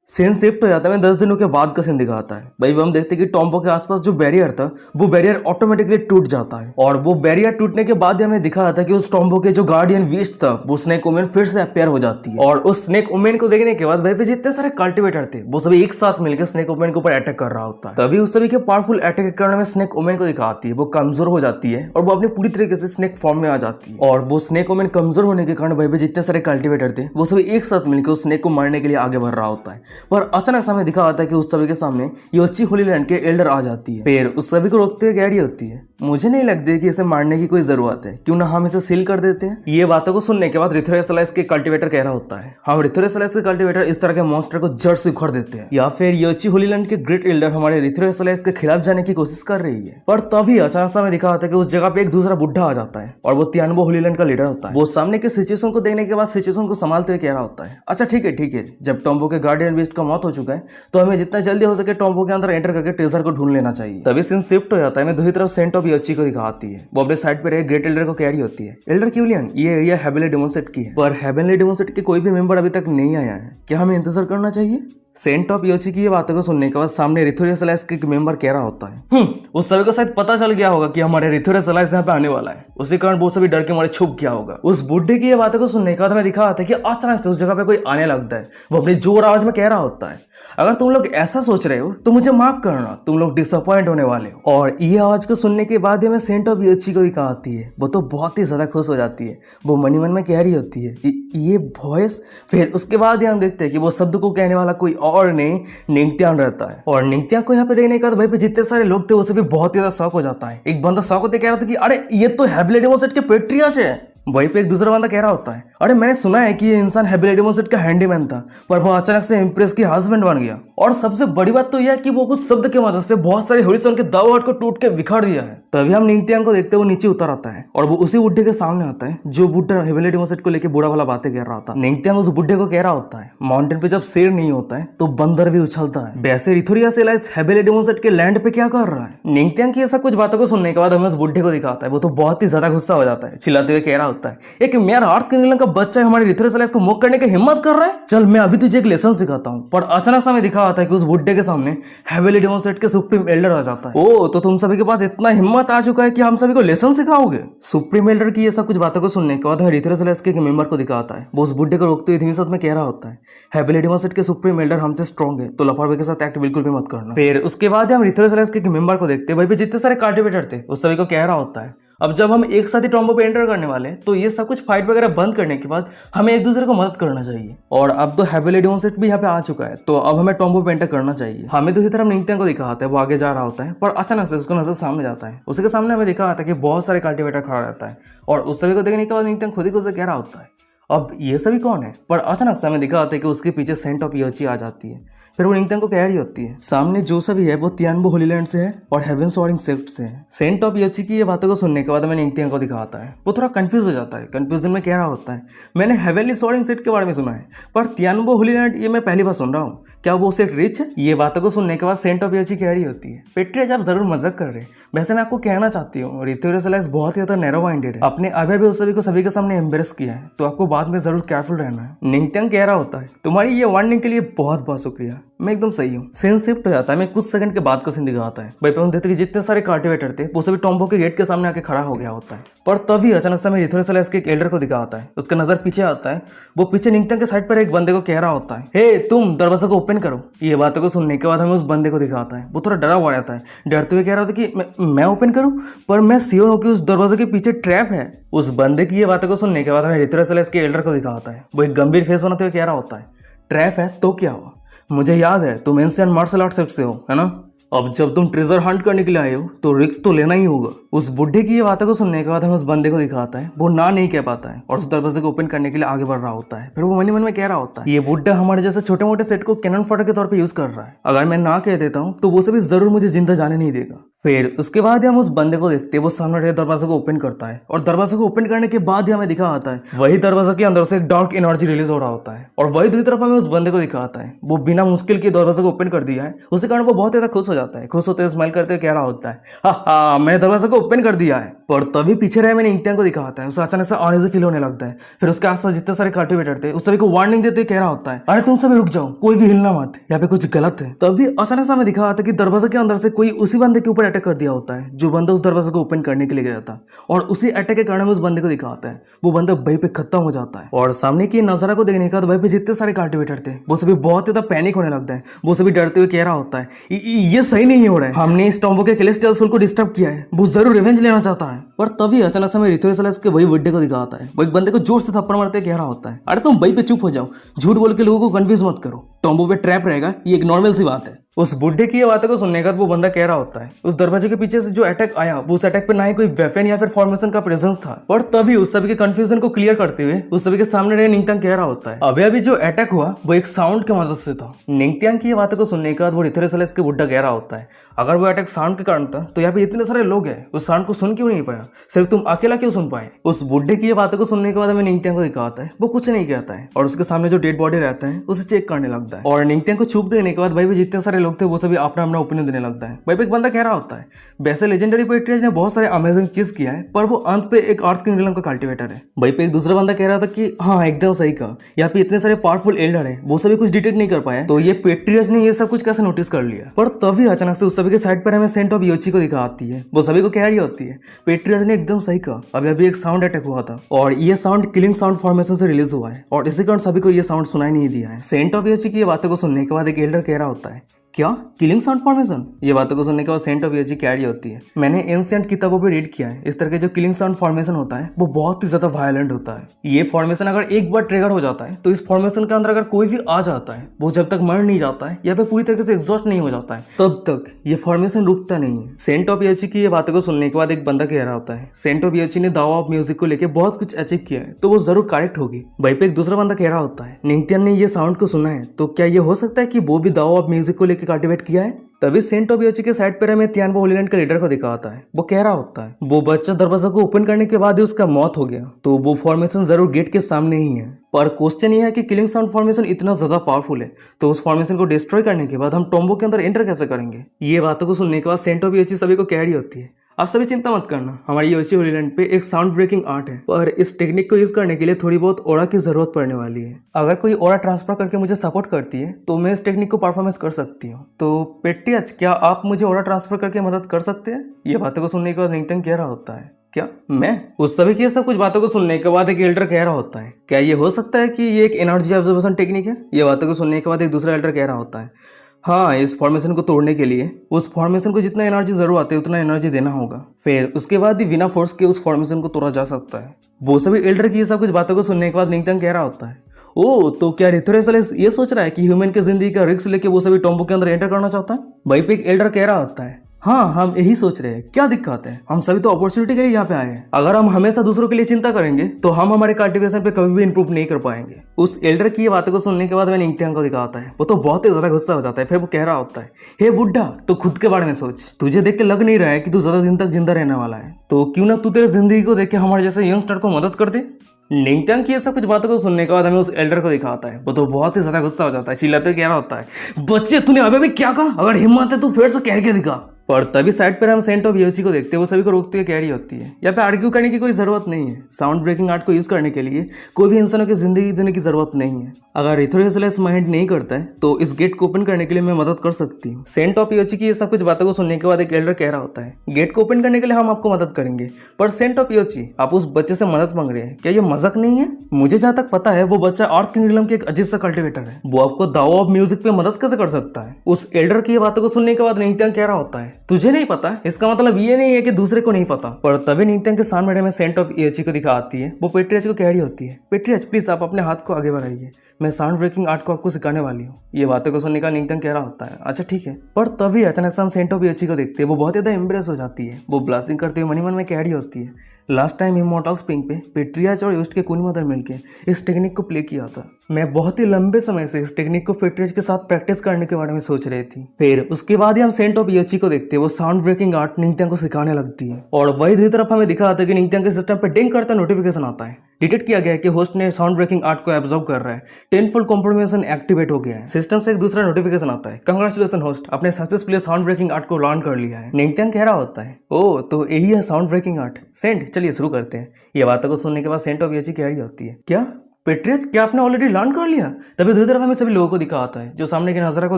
सीन शिफ्ट हो जाता है 10 दिनों के बाद का सीन दिखाता है। भाई हम देखते हैं कि टॉम्बो के आसपास जो बैरियर था वो बैरियर ऑटोमेटिकली टूट जाता है और वो बैरियर टूटने के बाद हमें दिखा था कि उस टॉम्बो के जो गार्डियन बीस्ट था वो स्नेक वुमेन फिर से अपेयर हो जाती है और उस स्नेक वुमेन को देखने के बाद भाई पे जितने सारे कल्टिवेटर थे वो सभी एक साथ मिलकर स्नेक वुमेन के ऊपर अटैक कर रहा होता है। तभी उस सभी के पावरफुल अटैक के कारण में स्नेक वुमेन को दिखाती है वो कमजोर हो जाती है और वो अपनी पूरी तरीके से स्नेक फॉर्म में आ जाती है और वो स्नेक वुमेन कमजोर होने के कारण भाई पे जितने सारे कल्टिवेटर थे वो सभी एक साथ मिलकर उस स्नेक को मारने के लिए आगे बढ़ रहा होता है। पर अचानक हमें दिखा होता है कि उस सभी के सामने योची होली लैंड के एल्डर आ जाती है। फिर उस सभी को रोकते हुए कह रही होती है मुझे नहीं लगती कि इसे मारने की कोई जरूरत है, क्यों ना हम इसे सील कर देते हैं। ये बातों को सुनने के बाद रिथोरेसलाइस के कल्टीवेटर कह रहा होता है हम रिथोरेसलाइस के कल्टीवेटर इस तरह के मॉन्स्टर को जड़ से उखाड़ देते हैं, या फिर योची होली लैंड के ग्रेट एल्डर हमारे रिथोरेसलाइस के खिलाफ जाने की कोशिश कर रही है। पर तभी अचानक से हमें दिखा होता है कि उस जगह पे एक दूसरा बुढ़ा आ जाता है और वो तियानबो होली लैंड का लीडर होता है। वो सामने के सिचुएशन को देखने के बाद सिचुएशन को संभालते हुए कह रहा होता है अच्छा ठीक है, जब टॉम्बो के गार्डियन बीस्ट का मौत हो चुका है तो हमें जितना जल्दी हो सके टॉम्बो के अंदर एंटर करके ट्रेजर को ढूंढ लेना चाहिए। तभी सीन शिफ्ट हो जाता है मैं दूसरी तरफ सेंट ऑफ योची को दिखाती है वो अपने साइड पे रहे ग्रेट एल्डर को कह रही होती है एल्डर क्यूलियन ये एरिया हेवनली डेमन सेट की है, पर हेवनली डेमन सेट के कोई भी मेंबर अभी तक नहीं आया है, क्या हमें इंतजार करना चाहिए। सेंट ऑफ योची की ये बातों को सुनने के बाद सामने रिथोरेसलाइस के मेंबर कह रहा होता है उस सभी को शायद पता चल गया होगा कि हमारे रिथोरेसलाइस यहाँ पे आने वाला है, उसी कारण वो सभी डर के मारे छुप गया होगा। उस बुड्ढे की ये बातों को सुनने के बाद हमें दिखा होता है कि अचानक से उस जगह पे कोई आने लगता है, वो अपनी जोर आवाज में कह रहा होता है अगर तुम लोग ऐसा सोच रहे हो तो मुझे माफ करना, तुम लोग डिसअपॉइंट होने वाले हो। और ये आवाज को सुनने के बाद हमें सेंट ऑफ योची को दिखा आती है वो तो बहुत ही ज्यादा खुश हो जाती है, वो मनी मन में कह रही होती है ये वॉइस। फिर उसके बाद हम देखते हैं कि वो शब्द को कहने वाला कोई और नहीं निंगत्यांग रहता है और निंगत्यांग को यहाँ पे देखने के बाद भाई पे जितने सारे लोग थे वो सभी बहुत ही ज्यादा शॉक हो जाता है। एक बंदा शॉक होते कह रहा था कि अरे ये तो हेवनली डेमन सेट के पेट्रियार्च है। वहीं पे एक दूसरा बंदा कह रहा होता है अरे मैंने सुना है कि ये इंसान हेवनली डेमन सेट का हैंडीमैन था पर वो अचानक से इम्प्रेस की हस्बैंड बन गया। और सबसे बड़ी बात तो यह है कि वो कुछ शब्द की मदद से बहुत सारे होरिज़ोन के दावाट को टूट के बिखार दिया है। तभी हम निंगत्यांग को देखते वो नीचे उतर आता है और वो उसी बुड्ढे के सामने आता है जो बुड्ढा हेवनली डेमन सेट को लेकर बुरा वाला बातें कह रहा था। निंगत्यांग उस बुड्ढे को कह रहा होता है माउंटेन पे जब शेर नहीं होता है तो बंदर भी उछलता है, वैसे रिथोरियासेलाइस हेवनली डेमन सेट के लैंड पे क्या कर रहा है। निंगत्यांग की ऐसा कुछ बातों को सुनने के बाद हमें उस बुड्ढे को दिखाता है वो तो बहुत ही ज्यादा गुस्सा हो जाता है, चिल्लाते हुए कह रहा होता है एक मेरा अर्थ किंगडम का बच्चा है हमारे रिथोरेसलाइस को मुक्त करने की हिम्मत कर रहा है, चल मैं अभी तुझे एक लेसन सिखाता हूँ। पर अचानक से हमें दिखा आता है कि उस बुड्ढे के सामने हेवनली डेमन सेट के सुप्रीम एल्डर आ जाता है। ओ तो तुम सभी के पास इतना हिम्मत आ चुका है कि हम सभी को लेसन सिखाओगे। सुप्रीम एल्डर की ये सब कुछ बातों को सुनने के बाद हमें रिथोरेसलाइस के मेंबर को दिखाता है वो उस बुड्ढे को रोकते हुए धीमी साथ में कह रहा होता है हेवनली डेमन सेट के सुप्रीम एल्डर हमसे स्ट्रॉन्ग है तो लापरवाही के साथ एक्ट बिल्कुल भी मत करना। फिर उसके बाद हम रिथोरेसलाइस के मेंबर को देखते हैं वहीं पे जितने सारे कल्टिवेटर थे उस सभी को कह रहा होता है अब जब हम एक साथ ही टॉम्बो पे एंटर करने वाले तो ये सब कुछ फाइट वगैरह बंद करने के बाद हमें एक दूसरे को मदद करना चाहिए। और अब तो हेवनली डेमन सेट भी यहाँ पे आ चुका है तो अब हमें टॉम्बो पे एंटर करना चाहिए। हमें दूसरी तरफ निंगत्यांग को दिखा आता है वो आगे जा रहा होता है पर अचानक से उसको नजर सामने जाता है, उसके सामने हमें दिखा आता है कि बहुत सारे कल्टिवेटर खड़ा रहता है और उस सभी को देखने के बाद निंगत्यांग खुद ही को कह रहा होता है अब ये सभी कौन है? पर अचानक से हमें दिखा आता है कि उसके पीछे सेंट ऑफ ईर्ची आ जाती है। फिर वो निंगत्यांग को कह रही होती है सामने जो सभी है वो तियानबो होली लैंड से है और हेवन सॉर्डिंग शिफ्ट से है। सेंट ऑफ ईर्ची की ये बातों को सुनने के बाद हमें निंगत्यांग को दिखाता है, वो थोड़ा कंफ्यूज हो जाता है। कंफ्यूजन में कह रहा होता है मैंने हेवनली सॉर्डिंग सेट के बारे में सुना है पर तियानबो होली लैंड ये मैं पहली बार सुन रहा हूँ, क्या वो सेट रिच है? ये बातों को सुनने के बाद सेंट ऑफ ईर्ची कह रही होती है पेट्रियज आप जरूर मजाक कर रहे हैं, वैसे मैं आपको कहना चाहती हूँ रिथोरियस बहुत ही ज्यादा नैरो माइंडेड है, अपने अभय भी उस सभी को सभी के सामने एम्बेरस किया है, तो आपको बाद में जरूर केयरफुल रहना है। निंगत्यांग कह रहा होता है तुम्हारी ये वार्निंग के लिए बहुत बहुत शुक्रिया, मैं एकदम सही हूँ। सीन शिफ्ट हो जाता है, मैं कुछ सेकंड के बाद का सीन दिखाता है। भाई हम देखते कि जितने सारे कल्टिवेटर थे वो सभी टॉम्बो के गेट के सामने आके खड़ा हो गया होता है, पर तभी अचानक से हमें रिथोरियस के एक एल्डर को दिखाता है। उसका नजर पीछे आता है, वो पीछे निंगत्यांग के साइड पर एक बंदे को कह रहा होता है हे तुम दरवाजा को ओपन करो। ये बातों को सुनने के बाद हमें उस बंदे को दिखाता है, वो थोड़ा डरा हुआ रहता है, डरते हुए कह रहा था कि मैं ओपन करूं, पर मैं श्योर हूं कि उस दरवाजे के पीछे ट्रैप है। उस बंदे की ये बातों को सुनने के बाद हमें रिथोरियस के एल्डर को दिखाता है, वो एक गंभीर फेस बनाते हुए कह रहा होता है ट्रैप है तो क्या हुआ, मुझे याद है तुम एंशिएंट मार्शल आर्ट शिफ्ट से हो है ना, अब जब तुम ट्रेजर हंट करने के लिए आए हो तो रिस्क तो लेना ही होगा। उस बुढ़े की ये बातों को सुनने के बाद हमें उस बंदे को दिखाता है, वो ना नहीं कह पाता है और उस दरवाजे को ओपन करने के लिए आगे बढ़ रहा होता है। फिर वो मन ही मन में कह रहा होता है ये बुढ़ा हमारे जैसे छोटे मोटे सेट को कैनन फॉटर के तौर पे यूज कर रहा है, अगर मैं ना कह देता हूँ तो वो सभी जरूर मुझे जिंदा जाने नहीं देगा। फिर उसके बाद हम उस बंदे को देखते हैं, वो सामने रहे दरवाजे को ओपन करता है और दरवाजे को ओपन करने के बाद ही हमें दिखा आता है वही दरवाजे के अंदर से एक डार्क एनर्जी रिलीज हो रहा होता है और वही दूसरी तरफ हमें उस बंदे को दिखाता है, वो बिना मुश्किल के दरवाजे को ओपन कर दिया है। उसी कारण वो बहुत ज्यादा खुश हो जाता है, खुश होते स्माइल करते कह रहा होता है हा मैंने दरवाजे को ओपन कर दिया है। पर तभी पीछे रहे मैंने निंगत्यांग को दिखाता है, उसे अचानक से आने से फील होने लगता है। फिर उसके आसपास जितने सारे कल्टिवेटर थे उस सभी को वार्निंग देते कह रहा होता है अरे तुम सभी रुक जाओ, कोई भी हिलना मत, यहाँ पे कुछ गलत है। तभी अचानक से हमें दिखा आता है कि दरवाजे के अंदर से कोई उसी बंदे के ऊपर अटैक कर दिया होता है जो बंदा उस दरवाजे को ओपन करने के लिए गया था, और उसी अटैक के कारण हमें उस बंदे को दिखाता है, वो बंदा वहीं पे खत्म हो जाता है। और सामने की नजारा को देखने के बाद वहीं पे जितने सारे कल्टिवेटर थे वो सभी बहुत ज्यादा पैनिक होने लगता है, वो सभी डरते हुए कह रहा होता है ये सही नहीं हो रहा है, हमने इस टॉम्बो के सेलेस्टियल सोल को डिस्टर्ब किया है, वो जरूर रिवेंज लेना चाहता है। पर तभी अचानक से हमें रिथोरियस के वही बुड्ढे को दिखाता है, वो एक बंदे को जोर से थप्पड़ मारते कह रहा होता है अरे तुम वहीं पे चुप हो जाओ, झूठ बोल के लोगों को कन्फ्यूज मत करो, टॉम्बो पे ट्रैप रहेगा, ये एक नॉर्मल सी बात है। उस बुड्ढे की ये बातों को सुनने के बाद वो बंदा कह रहा होता है उस दरवाजे के पीछे से जो अटैक आया वो उस अटैक पे ना ही कोई वेपन या फिर फॉर्मेशन का प्रेजेंस था। और तभी उस सभी के कंफ्यूजन को क्लियर करते हुए उस सभी के सामने रहे निंगत्यांग कह रहा होता है अभी जो अटैक हुआ वो एक साउंड की मदद से था। निंगत्यांग की ये बातों को सुनने के बाद वो रिथोरियस के बुड्ढा कह रहा होता है अगर वो अटैक साउंड के कारण था तो यहाँ पे इतने सारे लोग हैं, उस साउंड को सुन क्यों नहीं पाया, सिर्फ तुम अकेला क्यों सुन पाए। उस बुड्ढे की ये बातों को सुनने के बाद हमें निंगत्यांग को दिखाता है, वो कुछ नहीं कहता है और उसके सामने जो डेड बॉडी रहता है उसे चेक करने लगता है। और निंगत्यांग को छुप देने के बाद भाई भी जितने सारे लोग थे वो सभी अपना अपना ओपिनियन देने लगता है। भाई एक बंदा कह रहा होता है वैसे लेजेंडरी पेट्रियज ने बहुत सारे अमेजिंग चीज किया है पर वो अंत पे एक अर्थ किंगडम का कल्टिवेटर है। भाई पे एक दूसरा बंदा कह रहा था कि हाँ एकदम सही कहा, यहाँ पे इतने सारे पावरफुल एल्डर है वो सभी कुछ डिटेक्ट नहीं कर पाए, तो ये पेट्रियज ने ये सब कुछ कैसे नोटिस कर लिया। पर तभी अचानक से उस सभी के साइड पर हमें सेंट ऑफ ईर्ची को दिखाती है, वो सभी को कह रही होती है पेट्रियज ने एकदम सही कहा, अभी एक साउंड अटैक हुआ था और ये साउंड किलिंग साउंड फॉर्मेशन से रिलीज हुआ है और इसी कारण सभी को ये साउंड सुनाई नहीं दिया है। सेंट ऑफ ईर्ची की ये बातों को सुनने के बाद एक एल्डर कह रहा होता है क्या किलिंग साउंड फॉर्मेशन। ये बातों को सुनने के बाद सेंट ऑफ ईर्ची कैरी होती है, मैंने एंशिएंट किताबों पे रीड किया है इस तरह के जो किलिंग साउंड फॉर्मेशन होता है वो बहुत ही ज्यादा वायलेंट होता है। ये फॉर्मेशन अगर एक बार ट्रिगर हो जाता है तो इस फॉर्मेशन के अंदर अगर कोई भी आ जाता है वो जब तक मर नहीं जाता है या फिर पूरी तरीके से एग्जॉस्ट नहीं हो जाता है तब तक ये फॉर्मेशन रुकता नहीं है। सेंट ऑफ ईर्ची की ये बातों को सुनने के बाद एक बंदा कह रहा होता है सेंट ऑफ ईर्ची ने दावा ऑफ म्यूजिक को लेकर बहुत कुछ अचीव किया है तो वो जरूर करेक्ट होगी। वहीं पे एक दूसरा बंदा कह रहा होता है निंगत्यांग ने ये साउंड को सुना है तो क्या ये हो सकता है कि वो भी दावा ऑफ म्यूजिक को लेकर कल्टिवेट किया है। तभी सेंट ऑफ ईर्ची के साइड पर हमें तियानबो होली लैंड के लीडर को दिखाता है, वो कह रहा होता है वो बच्चा दरवाजा को ओपन करने के बाद ही उसका मौत हो गया तो वो फॉर्मेशन जरूर गेट के सामने ही है। पर क्वेश्चन ये है कि किलिंग साउंड फॉर्मेशन इतना ज्यादा पावरफुल है तो उस फॉर्मेशन को डिस्ट्रॉय करने के बाद हम टॉम्बो के अंदर एंटर कैसे करेंगे। ये बातों को सुनने के बाद सेंट ऑफ ईर्ची सभी को कह रही होती है आप सभी चिंता मत करना, हमारी ईर्ची होली लैंड पे एक साउंड ब्रेकिंग आर्ट है पर इस टेक्निक को यूज करने के लिए थोड़ी बहुत ओरा की जरूरत पड़ने वाली है। अगर कोई ओरा ट्रांसफर करके मुझे सपोर्ट करती है तो मैं इस टेक्निक को परफॉर्मेंस कर सकती हूँ। तो पेट्रियज क्या आप मुझे ओरा ट्रांसफर करके मदद कर सकते हैं। ये बातों को सुनने के बाद निंगत्यांग कह रहा होता है क्या मैं। उस सभी की सब कुछ बातों को सुनने के बाद एक एल्डर कह रहा होता है क्या ये हो सकता है कि ये एक एनर्जी ऑब्जर्वेशन टेक्निक है। ये बातों को सुनने के बाद एक दूसरा एल्डर कह रहा होता है हाँ इस फॉर्मेशन को तोड़ने के लिए उस फॉर्मेशन को जितना एनर्जी जरूर आती है उतना एनर्जी देना होगा, फिर उसके बाद ही बिना फोर्स के उस फॉर्मेशन को तोड़ा जा सकता है। वो सभी एल्डर की ये सब कुछ बातों को सुनने के बाद निंगत्यांग कह रहा होता है ओ तो क्या रिथोरियस ये सोच रहा है कि ह्यूमन की जिंदगी का रिस्क लेके वो सभी टॉम्बो के अंदर एंटर करना चाहता है। भाई पे एक एल्डर कह रहा होता है हाँ, हम यही सोच रहे हैं, क्या दिक्कत है? हम सभी तो अपॉर्चुनिटी के लिए यहाँ पे आए हैं। अगर हम हमेशा दूसरों के लिए चिंता करेंगे तो हम हमारे कल्टीवेशन पे कभी भी इंप्रूव नहीं कर पाएंगे। उस एल्डर की ये बातों को सुनने के बाद मैंने इंगत्यांग को दिखाता है। वो तो बहुत ही ज्यादा गुस्सा हो जाता है। फिर वो कह रहा होता है, हे बुड्ढा, तो खुद के बारे में सोच। तुझे देख के लग नहीं रहा है कि तू ज्यादा दिन तक जिंदा रहने वाला है, तो क्यों ना तू तेरे जिंदगी को देख के हमारे जैसे यंगस्टर को मदद कर दे। निंगत्यांग की ये सब कुछ बातों को सुनने के बाद हमें उस एल्डर को दिखाता है। वो तो बहुत ही ज्यादा गुस्सा हो जाता है। चिल्लाते कह रहा होता है, बच्चे तूने अभी भी क्या कहा? अगर हिम्मत है तो फिर से कह के दिखा। पर तभी साइड पर हम सेंट ऑफ योची को देखते हैं। वो सभी को रोकते हुए कह रही होती है, यहाँ पे आर्ग्यू करने की कोई जरूरत नहीं है। साउंड ब्रेकिंग आर्ट को यूज करने के लिए कोई भी इंसानों की जिंदगी देने की जरूरत नहीं है। अगर इथोरियस माइंड नहीं करता है तो इस गेट को ओपन करने के लिए मैं मदद कर सकती हूँ। सेंट ऑफ योची की ये सब कुछ बातों को सुनने के बाद एक एल्डर कह रहा होता है, गेट को ओपन करने के लिए हम आपको मदद करेंगे, पर सेंट ऑफ योची आप उस बच्चे से मदद मांग रहे हैं, क्या ये मजाक नहीं है? मुझे जहां तक पता है वो बच्चा अर्थ किंगडम के एक अजीब सा कल्टिवेटर है। वो आपको दाओ ऑफ म्यूजिक पे मदद कैसे कर सकता है? उस एल्डर की ये बातों को सुनने के बाद निंगत्यांग कह रहा होता है, तुझे नहीं पता, इसका मतलब ये नहीं है कि दूसरे को नहीं पता। पर तभी निंगत्यांग के सामने में सेंट ऑफ योची को दिखा आती है। वो पेट्रियच को कह रही होती है, पेट्रियच प्लीज आप अपने हाथ को आगे बढ़ाइए, मैं साउंड ब्रेकिंग आर्ट को आपको सिखाने वाली हूँ। ये बातें को सुनने का निंगत्यांग कह रहा होता है, अच्छा ठीक है। पर तभी अचानक से हम सेंट ऑफ योची को देखते हैं। वो बहुत ज्यादा एम्ब्रेस हो जाती है। वो ब्लास्टिंग करते हुए मन में कह रही होती है, लास्ट टाइम इमॉर्टल स्प्रिंग पे पेट्रियच और यूस्ट के कुनी मदर मिलके इस टेक्निक को प्ले किया था। मैं बहुत ही लंबे समय से इस टेक्निक को पेट्रियच के साथ प्रैक्टिस करने के बारे में सोच रही थी। फिर उसके बाद ही हम सेंट ऑफ योची को देखते हैं। वो साउंड ब्रेकिंग आर्ट निंगत्यांग को सिखाने लगती है और वही दूसरी तरफ हमें दिखा आता है कि निंगत्यांग के सिस्टम पे डिंग करता नोटिफिकेशन आता है। डिटेक्ट किया गया है कि होस्ट ने साउंड ब्रेकिंग आर्ट को एब्जॉर्ब कर रहा है। 10-fold कॉम्प्रोमेशन एक्टिवेट हो गया है। सिस्टम से एक दूसरा नोटिफिकेशन आता है, कांग्रेचुलेशन होस्ट, आपने सक्सेसफुली साउंड ब्रेकिंग आर्ट को लर्न कर लिया है। निंगत्यांग कह रहा होता है, ओ तो यही है साउंड ब्रेकिंग आर्ट। सेंट चलिए शुरू करते हैं। ये बातों को सुनने के बाद सेंट ऑफ योची कह रही होती है, क्या पेट्रियच क्या आपने ऑलरेडी लर्न कर लिया? तभी दूसरी तरफ हमें सभी लोगों को दिखा आता है जो सामने के नजारा को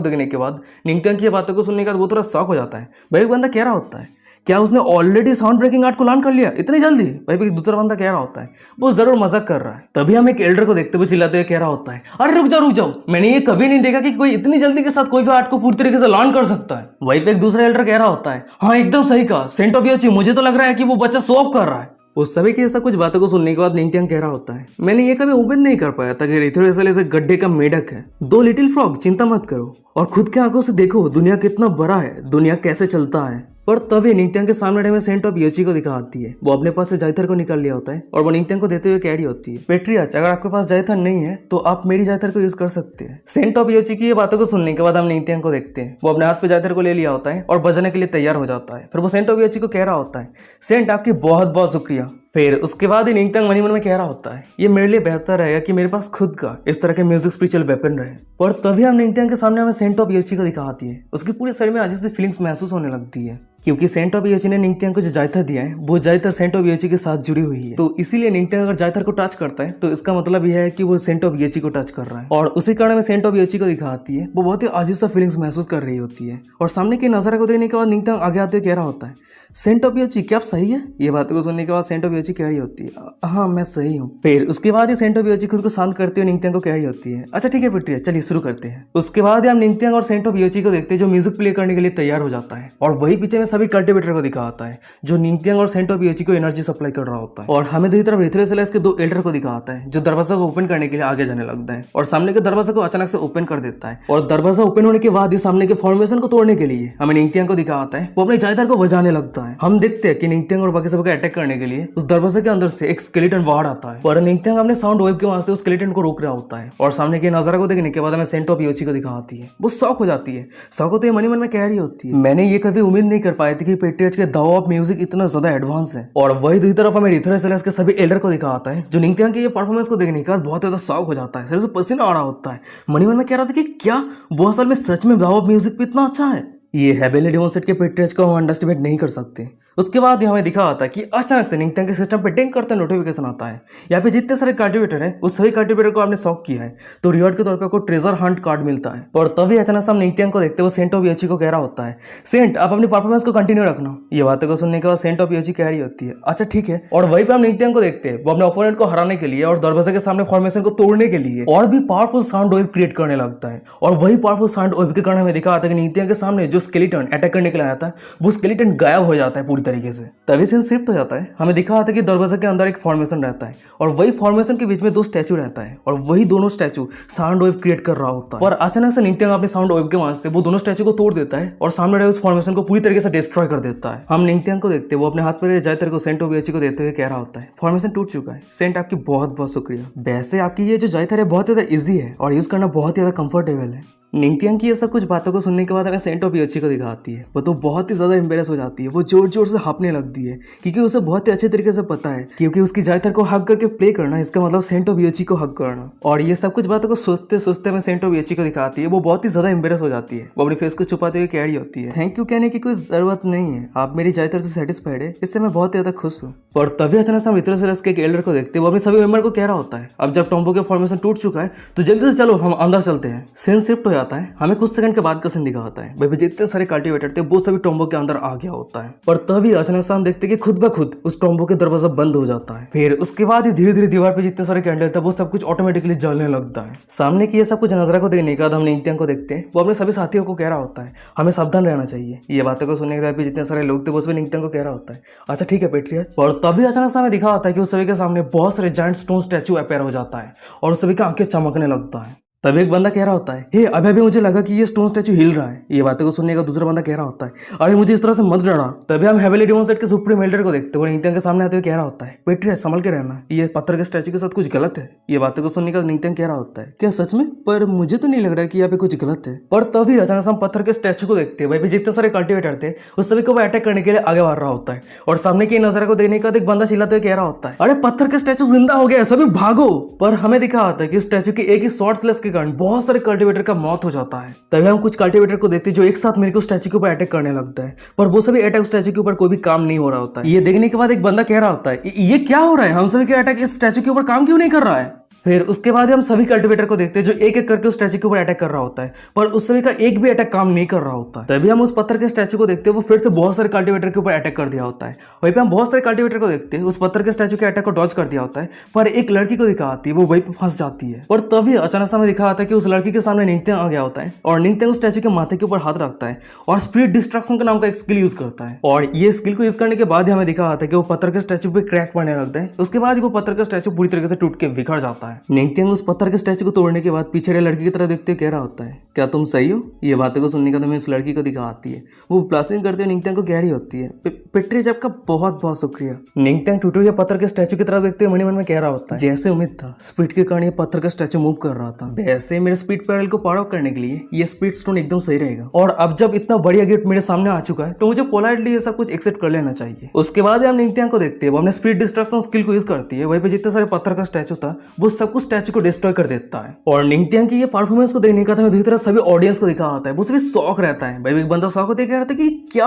देखने के बाद निंगत्यांग की बातों को सुनने के बाद वो थोड़ा शॉक हो जाता है। भाई एक बंदा कह रहा होता है, क्या उसने ऑलरेडी साउंड ब्रेकिंग आर्ट को लर्न कर लिया इतनी जल्दी? भाई दूसरा बंदा कह रहा होता है, वो जरूर मजाक कर रहा है। तभी हम एक एल्डर को देखते हुए चिल्लाते हुए कह रहा होता है, अरे रुक जाओ, मैंने ये कभी नहीं देखा कि कोई इतनी जल्दी के साथ कोई भी आर्ट को पूरी तरीके से लर्न कर सकता है। वहीं पे एक दूसरा एल्डर कह रहा होता है, हाँ एकदम सही कहा सेंट ऑफ योची, मुझे तो लग रहा है कि वो बच्चा शो ऑफ कर रहा है। उस सभी की ऐसा कुछ बातों को सुनने के बाद निंगत्यांग कह रहा होता है, मैंने ये कभी उम्मीद नहीं कर पाया था कि इथोरियस ऐसे गड्ढे का मेढक है। दो लिटिल फ्रॉग, चिंता मत करो और खुद के आंखों से देखो दुनिया कितना बड़ा है, दुनिया कैसे चलता है। पर तभी निंगत्यांग के सामने में सेंट ऑफ योची को दिखा आती है। वो अपने पास से जायथर को निकाल लिया होता है और वो निंगत्यांग को देते हुए कह रही होती है, पेट्रियच अगर आपके पास जायथर नहीं है तो आप मेरी जायथर को यूज कर सकते हैं। सेंट ऑफ योची की ये बातों को सुनने के बाद हम निंगत्यांग को देखते हैं। वो अपने हाथ पे जायथर को ले लिया होता है और बजाने के लिए तैयार हो जाता है। फिर वो सेंट ऑफ योची को कह रहा होता है, सेंट आपकी बहुत बहुत शुक्रिया। फिर उसके बाद ही निंगत्यांग मन में कह रहा होता है, ये मेरे लिए बेहतर रहेगा कि मेरे पास खुद का इस तरह के म्यूजिक स्पिरिचुअल वेपन रहे। पर तभी हम निंगत्यांग के सामने हमें सेंट ऑफ योची को दिखा आती है। उसके पूरे शरीर में अजीब सी फीलिंग्स महसूस होने लगती है क्योंकि सेंट ऑफ योची ने निंगत्यांग को जो जायथर दिया है वो जायथर सेंट ऑफ योची के साथ जुड़ी हुई है। तो इसीलिए निंगत्यांग अगर जायथर को टच करता है तो इसका मतलब यह है कि वो सेंट ऑफ योची को टच कर रहा है और उसी कारण में सेंट ऑफ योची को दिखा आती है। वो बहुत ही अजीब सा फीलिंग्स महसूस कर रही होती है और सामने के नजारा को देखने के बाद निंगत्यांग आगे आते हुए कह रहा होता है, सेंट ऑफ योची क्या आप सही है? ये बातों को सुनने के बाद सेंट ऑफ योची कह रही होती है, हाँ मैं सही हूँ। फिर उसके बाद ही सेंट ऑफ योची खुद को शांत करते हुए निंगत्यांग को कह रही होती है, अच्छा ठीक है पेट्रियच चलिए शुरू करते हैं। उसके बाद हम निंगत्यांग और सेंट ऑफ योची को देखते हैं जो म्यूजिक प्ले करने के लिए तैयार हो जाता है और वही पीछे में सभी कल्टिवेटर को दिखा आता है जो निंगत्यांग और सेंट ऑफ योची को एनर्जी सप्लाई कर रहा होता है। और हमें दूसरी तरफ इथोरियस के दो एल्डर को दिखा आता है जो दरवाजा को ओपन करने के लिए आगे जाने लगता है और सामने के दरवाजा को अचानक से ओपन कर देता है और दरवाजा ओपन होने के बाद ही सामने के फॉर्मेशन को तोड़ने के लिए हमें निंगत्यांग को दिखा आता है। वो अपने जायथर को बजाने लगता है। हम देखते हैं कि निंगत्यांग और बाकी सबको अटैक करने के लिए उस दरवाजे के अंदर से एक स्केलेटन बाहर आता है और निंगत्यांग अपने साउंड वेव के वहां से उस स्केलेटन को रोक रहा होता है और सामने के नजारा को देखने के बाद हमें सेंट ऑफ योची को दिखा आती है। वो शॉक हो जाती है। शॉक होते मन में कह रही होती है, मैंने ये कभी उम्मीद नहीं कर पाई थी कि पेट्रियच के दाओ ऑफ म्यूजिक इतना ज्यादा एडवांस है। और वही दूसरी तरफ हमें इथोरियस के सभी एल्डर को दिखा आता है जो निंगत्यांग के ये परफॉर्मेंस को देखने के बाद बहुत ज्यादा शॉक हो जाता है। सिर से पसीना आ रहा होता है। मन में कह रहा था कि क्या वो असल में सच में दाओ ऑफ म्यूजिक भी इतना अच्छा है? ये हेवेनली डेमन सेट के पेट्रियच को हम अंडरस्टिमेट नहीं कर सकते। उसके बाद हमें दिखा आता है कि अचानक से निंगत्यांग के सिस्टम पे डिंग करते नोटिफिकेशन आता है। यहाँ पे जितने सारे कल्टिवेटर हैं उस सभी कल्टिवेटर को आपने शॉक किया है तो रिवॉर्ड के तौर पे आपको ट्रेजर हंट कार्ड मिलता है। और तभी अचानक से हम निंगत्यांग को देखते हुए सेंट ऑफ योची को कह रहा होता है, सेंट आप अपनी परफॉर्मेंस को कंटिन्यू रखना। ये बातें को सुनने के बाद सेंट ऑफ योची कह रही होती है, अच्छा ठीक है। और वहीं पे हम निंगत्यांग को देखते हैं वो अपने ओपोनेंट को हराने के लिए और दरवाजे के सामने फॉर्मेशन को तोड़ने के लिए और भी पावरफुल साउंड वेव क्रिएट करने लगता है। और वही पावरफुल साउंड वेव के कारण हमें दिखा आता है कि निंगत्यांग के सामने जो स्केलेटन अटैक करने के लिए आया था वो स्केलेटन गायब हो जाता है पूरी तरीके से। तभी सीन शिफ्ट हो जाता है, हमें दिखा आता है कि दरवाजे के अंदर एक फॉर्मेशन रहता है और वही फॉर्मेशन के बीच में 2 स्टैचू रहता है और वही दोनों स्टैचू साउंड वेव क्रिएट कर रहा होता है। और अचानक से निंगत्यांग अपने साउंड वेव के मदद से वो दोनों स्टैचू को तोड़ देता है और सामने रहे उस फॉर्मेशन को पूरी तरीके से डिस्ट्रॉय कर देता है। हम निंगत्यांग को देखते हैं, वो अपने हाथ पर जायतर को सेंट ओबियाची को देते हुए कह रहा होता है, फॉर्मेशन टूट चुका है, सेंट आपकी बहुत बहुत शुक्रिया। वैसे आपकी ये जो जायतर है बहुत ज्यादा इजी है और यूज करना बहुत ज्यादा कंफर्टेबल है। निंगत्यांग की ये सब कुछ बातों को सुनने के बाद हमें सेंट ओबियाची को दिखाती है, वो तो बहुत ही ज्यादा एम्बेरस हो जाती है, वो जोर जोर से हाँफने लगती है क्योंकि उसे बहुत ही अच्छे तरीके से पता है क्योंकि उसकी जायतर को हक करके प्ले करना इसका मतलब सेंट ओबियाची को हक करना। और ये सब कुछ बातों को सोचते सोचते हमें सेंट ओबियाची को दिखाती है, वो बहुत ही ज्यादा एम्बेरस हो जाती है, वो अपनी फेस को छुपाते हुए कह रही होती है, थैंक यू कहने की कोई जरूरत नहीं है, आप मेरी जायतर से सेटिस्फाइड है, इससे मैं बहुत ज्यादा खुश हूँ। और तभी अचानक से हम इतने से के एक एल्डर को देखते हैं, वो अपने सभी मेंबर को कह रहा होता है, अब जब टॉम्बो के फॉर्मेशन टूट चुका है तो जल्दी से चलो हम अंदर चलते हैं। सीन शिफ्ट हो जाता है, हमें कुछ सेकंड के बाद का सीन दिखा होता है, भाई जितने सारे कल्टीवेटर थे वो सभी टॉम्बो के अंदर आ गया होता है। और तभी अचानक से हम देखते हैं कि खुद ब खुद उस टॉम्बो के दरवाजा बंद हो जाता है। फिर उसके बाद ही धीरे धीरे दीवार पे जितने सारे कैंडल थे वो सब कुछ ऑटोमेटिकली जलने लगता है। सामने की ये सब कुछ नजरा को देखने के बाद हम निंगत्यांग को देखते हैं, वो अपने सभी साथियों को कह रहा होता है, हमें सावधान रहना चाहिए। ये बातों को सुनने के बाद जितने सारे लोग थे वो सभी निंगत्यांग को कह रहा होता है, अच्छा ठीक है पेट्रियर्च। और तभी अचानक से हमें दिखा होता है कि उस सभी के सामने बहुत सारे जायंट स्टोन स्टैचू अपेयर हो जाता है और उस सभी का आंखें चमकने लगता है। तभी एक बंदा कह रहा होता है, हे अभी अभी मुझे लगा कि ये स्टोन स्टैचू हिल रहा है। ये बातें को सुनने का दूसरा बंदा कह रहा होता है, अरे मुझे इस तरह से मत डरा। तभी हम हेवेली डेमन सेट के सुप्रीम एल्डर को देखते हैं, वो निंगत्यांग के सामने आते हुए कह रहा होता है, पेट्रियर्च संभल के रहना, ये पत्थर के स्टैचू के साथ कुछ गलत है। ये बातें को सुनने का निंगत्यांग कह रहा होता है, क्या सच में? पर मुझे तो नहीं लग रहा कि यहाँ पे कुछ गलत है। पर तभी अचानक से हम पत्थर के स्टैचू को देखते हैं, भाई जितने सारे कल्टिवेटर थे उस सभी को वो अटैक करने के लिए आगे बढ़ रहा होता है और सामने के नजारे को देखने का एक बंदा चिल्लाते हुए कह रहा होता है, अरे पत्थर के स्टैचू जिंदा हो गया, सभी भागो। पर हमें दिखा होता है कि स्टैचू के एक ही शॉर्ट स्लैश के कारण बहुत सारे कल्टिवेटर का मौत हो जाता है। तभी हम कुछ कल्टिवेटर को देखते हैं जो एक साथ मिलकर स्टैचू के ऊपर अटैक करने लगता है, पर वो सभी अटैक स्टैचू के ऊपर कोई भी काम नहीं हो रहा होता है। ये देखने के बाद एक बंदा कह रहा होता है, ये क्या हो रहा है, हम सभी के अटैक इस स्टैचू के ऊपर काम क्यों नहीं कर रहा है। फिर उसके बाद हम सभी कल्टिवेटर को देखते हैं जो एक एक करके उस स्टैचू के ऊपर अटैक कर रहा होता है, पर उस सभी का एक भी अटैक काम नहीं कर रहा होता है। तभी हम उस पत्थर के स्टैचू को देखते हैं, वो फिर से बहुत सारे कल्टिवेटर के ऊपर अटैक कर दिया होता है। वहीं पे हम बहुत सारे कल्टिवेटर को देखते हैं, उस पत्थर के स्टैचू के अटैक को डॉज कर दिया होता है, पर एक लड़की को दिखा आती है, वो वहीं पे फंस जाती है। और तभी अचानक से हमें दिखा आता है कि उस लड़की के सामने निंगत्यांग आ गया होता है और निंगत्यांग उस स्टैचू के माथे के ऊपर हाथ रखता है और स्प्लिट डिस्ट्रक्शन का नाम का एक स्किल यूज करता है। और ये स्किल को यूज करने के बाद हमें दिखा आता है कि वो पत्थर के स्टैचू पे क्रैक पड़ने लगता है। उसके बाद वो पत्थर का स्टैचू पूरी तरीके से टूट के बिखर जाता है। निंगत्यांग उस पत्थर के स्टैचू को तोड़ने के बाद पीछे लड़की की तरह देखते हुए कह रहा होता है, क्या तुम सही हो। ये बातों को सुनने का तो मैं उस लड़की को दिखा आती है, वो प्लास्टिंग करते हुए निंगत्यांग को कह रही होती है, पेट्रियर्च आपका बहुत बहुत शुक्रिया। निंगत्यांग टूटे हुए पत्थर के स्टैचू की तरफ देखते हुए मन में कह रहा होता है, जैसे उम्मीद था स्पीड के कारण ये पत्थर का स्टैचू मूव कर रहा था, वैसे मेरे स्पीड पैरल को पार आउट करने के लिए ये स्पीड स्टोन एकदम सही रहेगा। और अब जब इतना बढ़िया गिफ्ट मेरे सामने आ चुका है तो मुझे पोलाइटली ये सब कुछ एक्सेप्ट कर लेना चाहिए। उसके बाद हम निंगत्यांग को देखते हैं, वो अपने स्पीड डिस्ट्रक्शन स्किल को यूज करती है, वहीं पे जितने सारे पत्थर का स्टैचू था वो सब कुछ स्टैचू को डिस्ट्रॉय कर देता है। और निंगत्यांग की ये परफॉर्मेंस को देखने का था दूसरी तरह सभी ऑडियंस को दिखा आता है, वो सभी शौक रहता है। भाई एक बंदा शौक होते कह रहा था कि क्या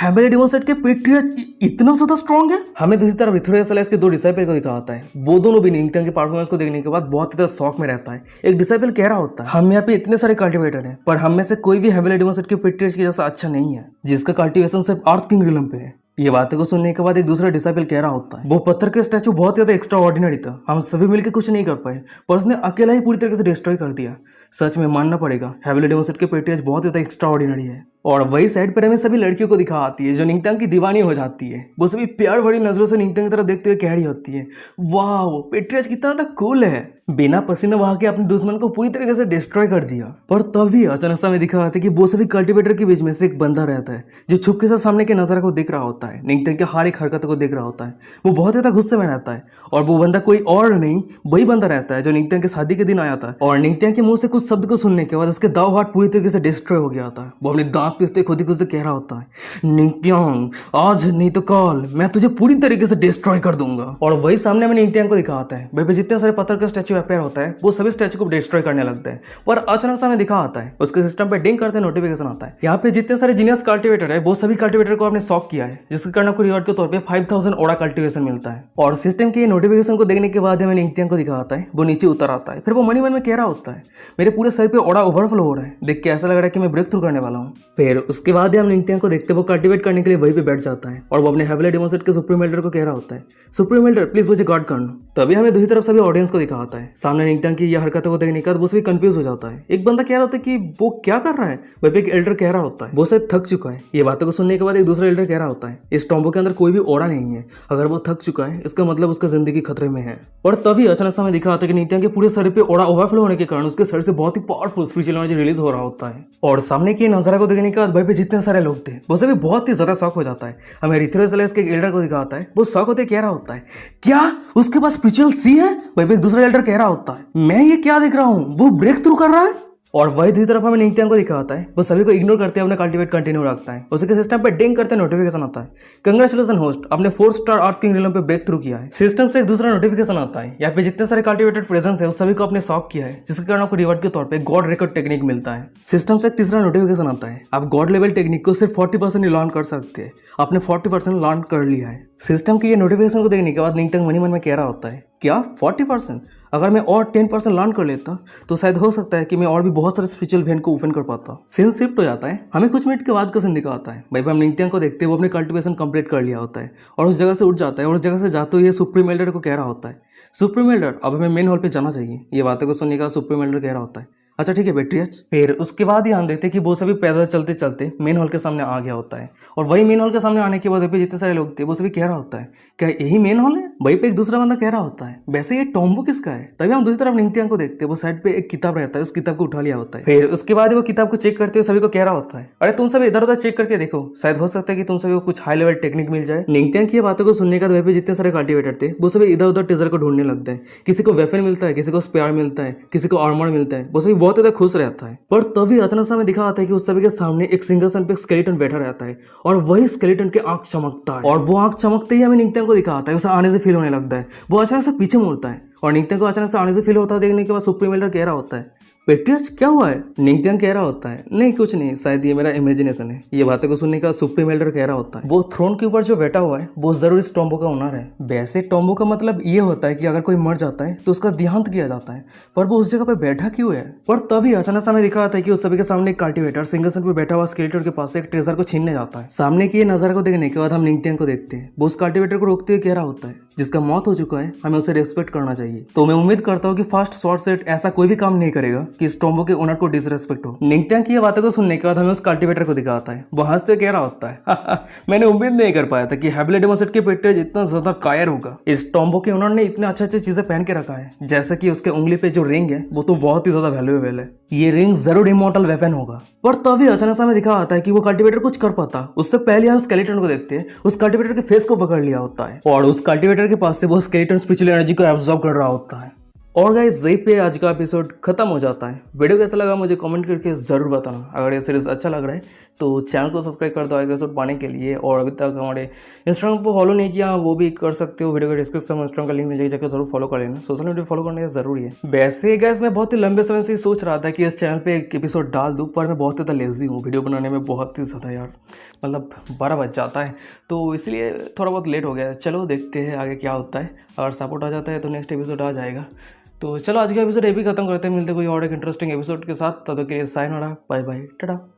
हेवेली डेमन सेट के पेट्रियर्च इतना ज्यादा स्ट्रॉन्ग है। हमें दूसरी तरफ विथुरियस के 2 डिसाइपल को दिखा आता है, वो दोनों भी निंगत्यांग की परफॉर्मेंस को देखने के बाद बहुत ज्यादा शौक में रहता है। एक डिसाइपल कह रहा होता है, हम यहाँ पे इतने सारे कल्टिवेटर हैं पर हम में से कोई भी हेवेली डेमन सेट के पेट्रियर्च के जैसा अच्छा नहीं है जिसका कल्टिवेशन सिर्फ अर्थ किंग रिलम पे है। ये बातें को सुनने के बाद एक दूसरा डिसाइपल कह रहा होता है, वो पत्थर के स्टैचू बहुत ज्यादा एक्स्ट्रा ऑर्डिनरी था, हम सभी मिलकर कुछ नहीं कर पाए पर उसने अकेला ही पूरी तरीके से डिस्ट्रॉय कर दिया। सच में मानना पड़ेगा हेवेली डेमन सेट के पेट्रियर्च बहुत ज्यादा एक्स्ट्रा ऑर्डिनरी है। और वही साइड पर हमें सभी लड़कियों को दिखा आती है जो निंगत्यांग की दीवानी हो जाती है, वो सभी प्यार भरी नजरों से निंगत्यांग की तरफ देखते हुए कह रही होती है, वाह पेट्रियर्च कितना ज्यादा कूल है, बिना पसीने बहा के अपने दुश्मन को पूरी तरीके से डिस्ट्रॉय कर दिया। पर तभी अचानक से हमें दिखा आता है कि वो सभी कल्टिवेटर के बीच में से एक बंदा रहता है जो छुप के साथ सामने के नजारा को देख रहा होता है, निंगत्यांग की हर एक हरकत को देख रहा होता है। वो बहुत ज्यादा गुस्से में रहता है और वो बंदा कोई और नहीं वही बंदा रहता है जो निंगत्यांग की शादी के दिन आया था और निंगत्यांग के मुंह से कुछ शब्द को सुनने के बाद उसके दाव हाथ पूरी तरीके से डिस्ट्रॉय हो गया था। वो अपने दांत पीसते खुद ही कह रहा होता है, निंगत्यांग आज नहीं तो कल मैं तुझे पूरी तरीके से डिस्ट्रॉय कर दूंगा। और वही सामने हमें निंगत्यांग को दिखा आता है, भाई जितने सारे पत्थर का स्टैचू अपेयर होता है वो सभी स्टैचू को डिस्ट्रॉय करने लगता है। पर अचानक से हमें दिखा आता है उसके सिस्टम पे डिंग करते नोटिफिकेशन आता है, यहाँ पे जितने सारे जीनियस कल्टिवेटर है वो सभी कल्टिवेटर को आपने शॉक किया है जिसके कारण आपको रिवॉर्ड के तौर पे 5000 ओरा कल्टिवेशन मिलता है। और सिस्टम के नोटिफिकेशन को देखने के बाद हमें निंगत्यांग को दिखा आता है, वो नीचे उतर आता है, फिर वो मन में कह रहा होता है, मेरे पूरे सर पे ओरा ओवरफ्लो हो रहा है, देख के ऐसा लग रहा है कि मैं ब्रेक थ्रू करने वाला हूँ। फिर उसके बाद ही हम निंगथियांग को देखते हैं वो कल्टिवेट करने के लिए वहीं पे बैठ जाता है और वो अपने हेवनली डेमन सेट के सुप्रीम एल्डर को कह रहा होता है, सुप्रीम एल्डर प्लीज मुझे गार्ड कर लो। तभी हमें दूसरी तरफ सभी ऑडियंस को दिखा होता है। सामने निंगथियांग की यह हरकतों को देखने के बाद वो सभी कंफ्यूज हो जाता है। एक बंदा कह रहा होता है कि वो क्या कर रहा है, वहीं पे एक एल्डर कह रहा होता है वो शायद थक चुका है। ये बातों को सुनने के बाद एक दूसरा एल्डर कह रहा होता है इस टॉम्बो के अंदर कोई भी ओड़ा नहीं है, अगर वो थक चुका है इसका मतलब उसका जिंदगी खतरे में है। और तभी अचानक से हमें दिखा होता है कि निंगथियांग के पूरे शरीर पे ओड़ा ओवरफ्लो होने के कारण उसके शरीर से बहुत ही पावरफुल स्पिरिचुअल एनर्जी रिलीज हो रहा होता है। और सामने की नजारा को देखने के बाद भाई पे जितने सारे लोग थे वो सभी बहुत ही ज्यादा शॉक हो जाता है। हमें रिथरेसलेस के एल्डर को दिखा होता है वो शॉक होते कह रहा होता है क्या उसके पास स्पिरिचुअल सी है। भाई पे एक दूसरा एल्डर कह रहा होता है मैं ये क्या देख रहा हूँ, वो ब्रेक थ्रू कर रहा है। और वही दूसरी तरफ हमें निंगथियांग को दिखा होता है वो सभी को इग्नोर करते हुए अपना कल्टीवेट कंटिन्यू रखता है। उसके सिस्टम पे डिंग करते नोटिफिकेशन आता है कंग्रेचुलेशन होस्ट आपने 4 स्टार अर्थ किंग रिलम पे ब्रेक थ्रू किया है। सिस्टम से एक दूसरा नोटिफिकेशन आता है यहाँ पे जितने सारे कल्टिवेटेड प्रेजेंस है उस सभी को आपने शॉक किया है जिसके कारण आपको रिवॉर्ड के तौर पे गॉड रिकॉर्ड टेक्निक मिलता है। सिस्टम से एक तीसरा नोटिफिकेशन आता है आप गॉड लेवल टेक्निक को सिर्फ 40% ही लर्न कर सकते हैं, आपने 40% लर्न कर लिया है। सिस्टम की ये नोटिफिकेशन को देखने के बाद निंगथियांग मन ही मन में कह रहा होता है क्या 40%, अगर मैं और 10% लर्न कर लेता तो शायद हो सकता है कि मैं और भी बहुत सारे स्पिरिचुअल वेन को ओपन कर पाता। सीन शिफ्ट हो जाता है। हमें कुछ मिनट के बाद का सीन दिखा आता है भाई हम निंगथियांग को देखते हैं वो अपने कल्टिवेशन कंप्लीट कर लिया होता है और उस जगह से उठ जाता है और उस जगह से जाते हुए सुप्रीम एल्डर को कह रहा होता है सुप्रीम एल्डर अब हमें मेन हॉल पे जाना चाहिए। ये बातें को सुनने का सुप्रीम एल्डर कह रहा होता है अच्छा ठीक है बैटरियच। फिर उसके बाद ही हम देखते हैं कि वो सभी पैदल चलते चलते मेन हॉल के सामने आ गया होता है और वही मेन हॉल के सामने आने के बाद वहीं पे जितने सारे लोग थे वो सभी कह रहा होता है क्या यही मेन हॉल है। वहीं पे एक दूसरा बंदा कह रहा होता है वैसे ये टॉम्बो किसका है। तभी हम दूसरी तरफ निंगथियांग को देखते हैं वो साइड पे एक किताब रहता है उस किताब को उठा लिया होता है। फिर उसके बाद वो किताब को चेक करते हुए सभी को कह रहा होता है अरे तुम सब इधर उधर चेक करके देखो शायद हो सकता है कि तुम सभी को कुछ हाई लेवल टेक्निक मिल जाए। निंगथियांग की बातों को सुनने के बाद वहीं पे जितने सारे कल्टिवेटर थे वो सभी इधर उधर ट्रेजर को ढूंढने लगते हैं। किसी को वेपन मिलता है, किसी को स्पेयर मिलता है, किसी को आर्मर मिलता है, वो सभी बहुत ज्यादा खुश रहता है। पर तभी अचानक से हमें दिखा आता है कि उस सभी के सामने एक सिंहासन पे एक स्केलेटन बैठा रहता है और वही स्केलेटन के आंख चमकता है और वो आंख चमकते ही हमें निंगथियांग को दिखा आता है उसे आने से फील होने लगता है। वो अचानक से पीछे मुड़ता है और निंगथियांग को अचानक से आने से फील होता है। देखने के बाद सुप्रीम एल्डर कह रहा होता है पेट्रियस क्या हुआ है। निंगथियांग कह रहा होता है नहीं कुछ नहीं शायद ये मेरा इमेजिनेशन है। ये बातें को सुनने का सुप्रीम एल्डर कह रहा होता है वो थ्रोन के ऊपर जो बैठा हुआ है वो जरूर इस टॉम्बो का ओनर है। वैसे टॉम्बो का मतलब ये होता है कि अगर कोई मर जाता है तो उसका देहांत किया जाता है, पर वो उस जगह पे बैठा क्यों है। पर तभी अचानक से हमें दिखा आता है कि उस सभी के सामने एक कल्टिवेटर सिंहासन पे बैठा हुआ स्केलेटन के पास से एक ट्रेजर को छीनने जाता है। सामने की ये नजारा को देखने के बाद हम निंगथियांग को देखते हैं वो उस कल्टिवेटर को रोकते हुए कह रहा होता है जिसका मौत हो चुका है हमें उसे रेस्पेक्ट करना चाहिए। तो मैं उम्मीद करता हूँ कि फर्स्ट शॉर्ट सेट ऐसा कोई भी काम नहीं करेगा कि इस टॉम्बो के ओनर को डिसरेस्पेक्ट हो। निंगथियांग की ये बातों को सुनने के बाद हमें उस कल्टिवेटर को दिखाता है वो हंसते कह रहा होता है मैंने उम्मीद नहीं कर पाया था कि हेवनली डेमन सेट के पेट्रियस इतना ज्यादा कायर होगा। इस टॉम्बो के ओनर ने इतने अच्छे अच्छे चीजें पहन के रखा है जैसे कि उसके उंगली पे जो रिंग है वो तो बहुत ही ज्यादा वैल्यूएबल है। ये रिंग जरूर इमॉर्टल वेपन होगा। पर तभी अचानक से हमें दिखा आता है कि वो कल्टिवेटर कुछ कर पाता। उससे पहले हम स्केलेटन को देखते हैं उस कल्टिवेटर के फेस को पकड़ लिया होता है और उस कल्टिवेटर के पास से वो स्केलेटन स्पिरिचुअल एनर्जी को एब्जॉर्ब कर रहा होता है। और गाइस यही पे आज का एपिसोड खत्म हो जाता है। वीडियो कैसा लगा मुझे कमेंट करके जरूर बताना। अगर ये सीरीज अच्छा लग रहा है तो चैनल को सब्सक्राइब कर दो आगे एपिसोड पाने के लिए। और अभी तक हमारे इंस्टाग्राम को फॉलो नहीं किया वो भी कर सकते हो, वीडियो के डिस्क्रिप्शन में इंस्टाग्राम का लिंक मिल जाकर जरूर फॉलो कर लेना। सोशल मीडिया फॉलो करने का जरूरी है। वैसे गाइस मैं बहुत ही लंबे समय से सोच रहा था कि इस चैनल पे एक एपिसोड डाल दूँ, पर मैं बहुत ज़्यादा लेजी हूँ वीडियो बनाने में, बहुत ही ज़्यादा यार मतलब 12 बज जाता है तो इसलिए थोड़ा बहुत लेट हो गया। चलो देखते हैं आगे क्या होता है। अगर सपोर्ट आ जाता है तो नेक्स्ट एपिसोड आ जाएगा। तो चलो आज का एपिसोड ये भी खत्म करते हैं। मिलते कोई और एक इंटरेस्टिंग एपिसोड के साथ। तब तक के लिए साइन हो रहा, बाय बाय टाटा।